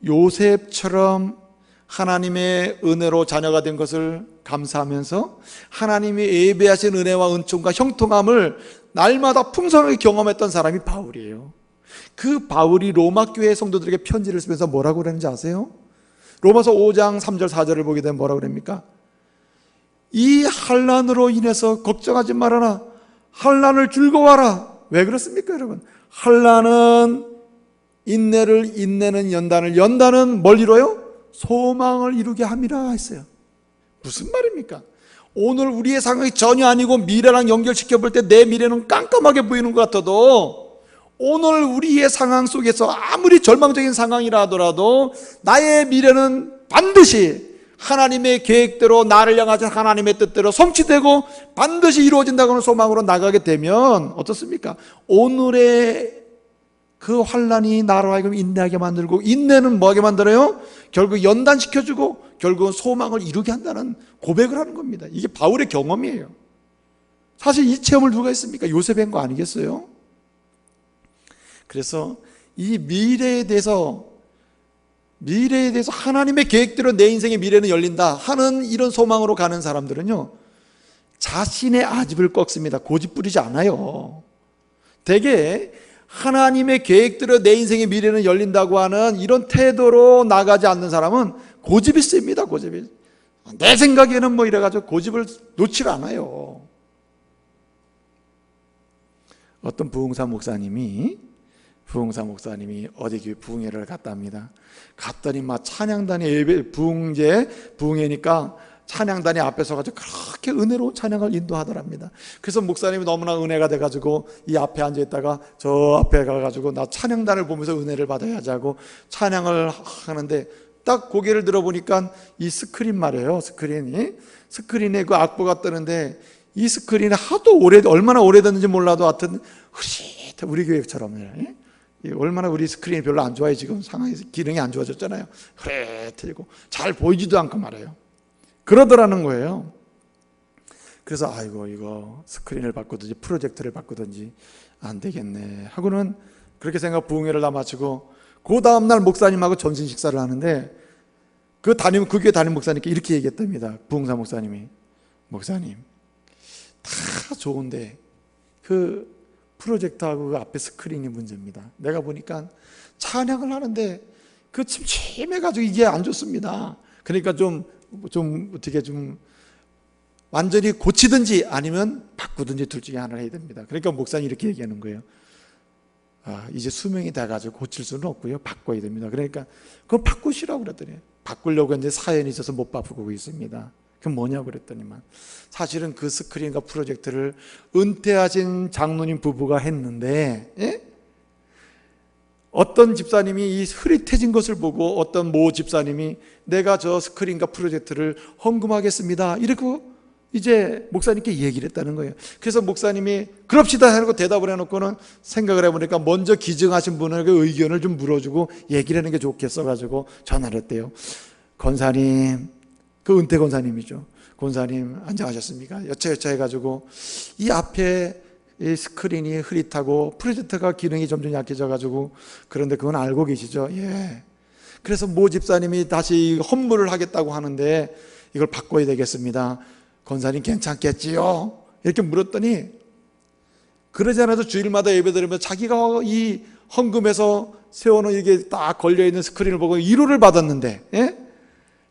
요셉처럼 하나님의 은혜로 자녀가 된 것을 감사하면서 하나님이 예배하신 은혜와 은총과 형통함을 날마다 풍성하게 경험했던 사람이 바울이에요. 그 바울이 로마 교회 성도들에게 편지를 쓰면서 뭐라고 그러는지 아세요? 로마서 5장 3절 4절을 보게 되면 뭐라고 그럽니까? 이 환난으로 인해서 걱정하지 말아라. 환난을 즐거워하라. 왜 그렇습니까, 여러분? 환난은 인내를, 인내는 연단을, 연단은 뭘 이뤄요? 소망을 이루게 함이라 했어요. 무슨 말입니까? 오늘 우리의 상황이 전혀 아니고 미래랑 연결시켜 볼 때 내 미래는 깜깜하게 보이는 것 같아도 오늘 우리의 상황 속에서 아무리 절망적인 상황이라 하더라도 나의 미래는 반드시 하나님의 계획대로, 나를 향하신 하나님의 뜻대로 성취되고 반드시 이루어진다고 하는 소망으로 나가게 되면 어떻습니까? 오늘의 그 환난이 나로 하여금 인내하게 만들고, 인내는 뭐하게 만들어요? 결국 연단시켜주고 결국은 소망을 이루게 한다는 고백을 하는 겁니다. 이게 바울의 경험이에요. 사실 이 체험을 누가 했습니까? 요셉이 한 거 아니겠어요? 그래서 이 미래에 대해서 하나님의 계획대로 내 인생의 미래는 열린다 하는 이런 소망으로 가는 사람들은요, 자신의 아집을 꺾습니다. 고집 부리지 않아요. 대개 하나님의 계획대로 내 인생의 미래는 열린다고 하는 이런 태도로 나가지 않는 사람은 고집이 셉니다. 고집이. 내 생각에는 뭐 이래가지고 고집을 놓질 않아요. 어떤 부흥사 목사님이 어디 교회 부흥회를 갔답니다. 갔더니 막 찬양단이 예배, 부흥회니까 찬양단이 앞에 서가지고 그렇게 은혜로운 찬양을 인도하더랍니다. 그래서 목사님이 너무나 은혜가 돼가지고 이 앞에 앉아있다가 저 앞에 가가지고 나 찬양단을 보면서 은혜를 받아야지 하고 찬양을 하는데 딱 고개를 들어보니까 이 스크린 말이에요. 스크린에 그 악보가 뜨는데 이 스크린이 하도 얼마나 오래됐는지 몰라도 하여튼 흐릿해. 우리 교회처럼 얼마나 우리 스크린이 별로 안 좋아요. 지금 상황이, 기능이 안 좋아졌잖아요. 흐릿해지고 잘 보이지도 않고 말이에요. 그러더라는 거예요. 그래서 아이고, 이거 스크린을 바꾸든지 프로젝터를 바꾸든지 안 되겠네 하고는 그렇게 생각, 부흥회를 다 마치고 그 다음날 목사님하고 점심 식사를 하는데 그 교회 담임 목사님께 이렇게 얘기했답니다. 부흥사 목사님이, 목사님 다 좋은데 그 프로젝터하고 그 앞에 스크린이 문제입니다. 내가 보니까 찬양을 하는데 그 침침해가지고 이게 안 좋습니다. 그러니까 좀 완전히 고치든지 아니면 바꾸든지 둘 중에 하나를 해야 됩니다. 그러니까 목사님이 이렇게 얘기하는 거예요. 이제 수명이 돼가지고 고칠 수는 없고요, 바꿔야 됩니다. 그러니까 그건 바꾸시라고 그랬더니 바꾸려고 이제 사연이 있어서 못 바꾸고 있습니다. 그게 뭐냐고 그랬더니만 사실은 그 스크린과 프로젝트를 은퇴하신 장로님 부부가 했는데, 어떤 집사님이 이 흐릿해진 것을 보고 어떤 모 집사님이 내가 저 스크린과 프로젝트를 헌금하겠습니다 이렇게 이제 목사님께 얘기를 했다는 거예요. 그래서 목사님이 그럽시다 하고 대답을 해놓고는 생각을 해보니까 먼저 기증하신 분에게 의견을 좀 물어주고 얘기를 하는 게 좋겠어 가지고 전화를 했대요. 권사님, 그 은퇴 권사님이죠. 권사님 안녕하셨습니까? 여차여차 해가지고 이 앞에 이 스크린이 흐릿하고 프로젝터가 기능이 점점 약해져가지고, 그런데 그건 알고 계시죠? 예. 그래서 모 집사님이 다시 헌물을 하겠다고 하는데 이걸 바꿔야 되겠습니다. 권사님 괜찮겠지요? 이렇게 물었더니 그러지 않아도 주일마다 예배드리면서 자기가 이 헌금에서 세워놓은 이게 딱 걸려있는 스크린을 보고 위로를 받았는데,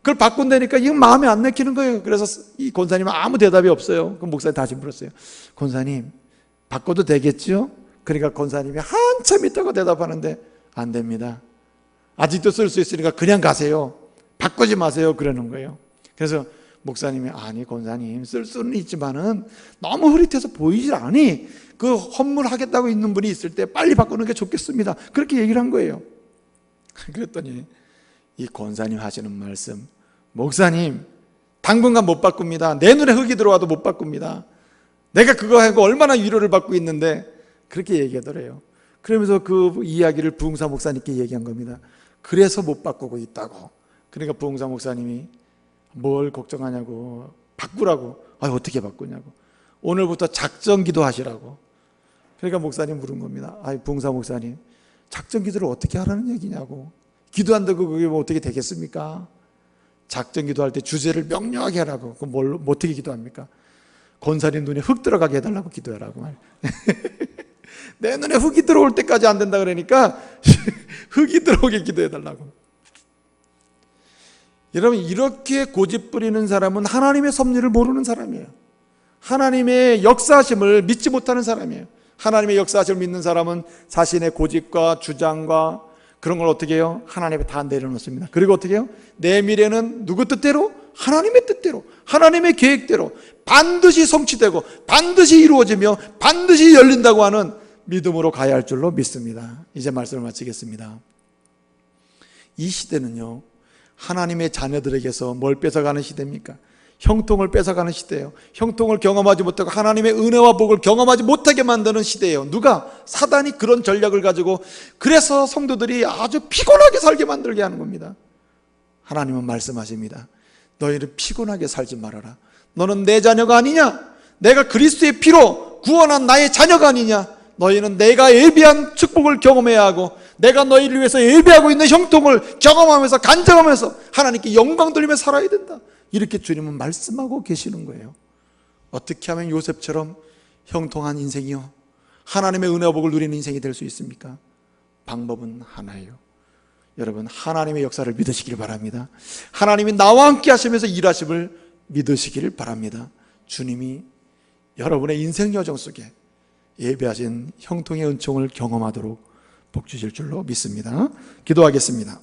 그걸 바꾼다니까 이건 마음에 안 내키는 거예요. 그래서 이 권사님은 아무 대답이 없어요. 그 목사님 다시 물었어요. 권사님, 바꿔도 되겠죠? 그러니까 권사님이 한참 있다가 대답하는데 안 됩니다. 아직도 쓸 수 있으니까 그냥 가세요. 바꾸지 마세요. 그러는 거예요. 그래서 목사님이 아니 권사님 쓸 수는 있지만은 너무 흐릿해서 보이질 않으니 그 헌물하겠다고 있는 분이 있을 때 빨리 바꾸는 게 좋겠습니다. 그렇게 얘기를 한 거예요. 그랬더니 이 권사님 하시는 말씀, 목사님 당분간 못 바꿉니다. 내 눈에 흙이 들어와도 못 바꿉니다. 내가 그거 하고 얼마나 위로를 받고 있는데, 그렇게 얘기하더래요. 그러면서 그 이야기를 부흥사 목사님께 얘기한 겁니다. 그래서 못 바꾸고 있다고. 그러니까 부흥사 목사님이 뭘 걱정하냐고, 바꾸라고. 어떻게 바꾸냐고. 오늘부터 작전 기도하시라고. 그러니까 목사님 물은 겁니다. 부흥사 목사님, 작전 기도를 어떻게 하라는 얘기냐고. 기도한다고 그게 뭐 어떻게 되겠습니까? 작전 기도할 때 주제를 명료하게 하라고. 그럼 뭘 어떻게 기도합니까? 권사님 눈에 흙 들어가게 해달라고 기도하라고 말. 내 눈에 흙이 들어올 때까지 안 된다 그러니까 흙이 들어오게 기도해달라고. 여러분, 이렇게 고집 부리는 사람은 하나님의 섭리를 모르는 사람이에요. 하나님의 역사하심을 믿지 못하는 사람이에요. 하나님의 역사하심을 믿는 사람은 자신의 고집과 주장과 그런 걸 어떻게 해요? 하나님에 다 내려놓습니다. 그리고 어떻게 해요? 내 미래는 누구 뜻대로? 하나님의 뜻대로, 하나님의 계획대로 반드시 성취되고 반드시 이루어지며 반드시 열린다고 하는 믿음으로 가야 할 줄로 믿습니다. 이제 말씀을 마치겠습니다. 이 시대는요, 하나님의 자녀들에게서 뭘 뺏어가는 시대입니까? 형통을 뺏어가는 시대예요. 형통을 경험하지 못하고 하나님의 은혜와 복을 경험하지 못하게 만드는 시대예요. 누가? 사단이 그런 전략을 가지고, 그래서 성도들이 아주 피곤하게 살게 만들게 하는 겁니다. 하나님은 말씀하십니다. 너희는 피곤하게 살지 말아라. 너는 내 자녀가 아니냐? 내가 그리스도의 피로 구원한 나의 자녀가 아니냐? 너희는 내가 예비한 축복을 경험해야 하고, 내가 너희를 위해서 예비하고 있는 형통을 경험하면서 간증하면서 하나님께 영광 돌리며 살아야 된다. 이렇게 주님은 말씀하고 계시는 거예요. 어떻게 하면 요셉처럼 형통한 인생이요, 하나님의 은혜와 복을 누리는 인생이 될 수 있습니까? 방법은 하나예요. 여러분, 하나님의 역사를 믿으시길 바랍니다. 하나님이 나와 함께 하시면서 일하심을 믿으시길 바랍니다. 주님이 여러분의 인생 여정 속에 예비하신 형통의 은총을 경험하도록 복 주실 줄로 믿습니다. 기도하겠습니다.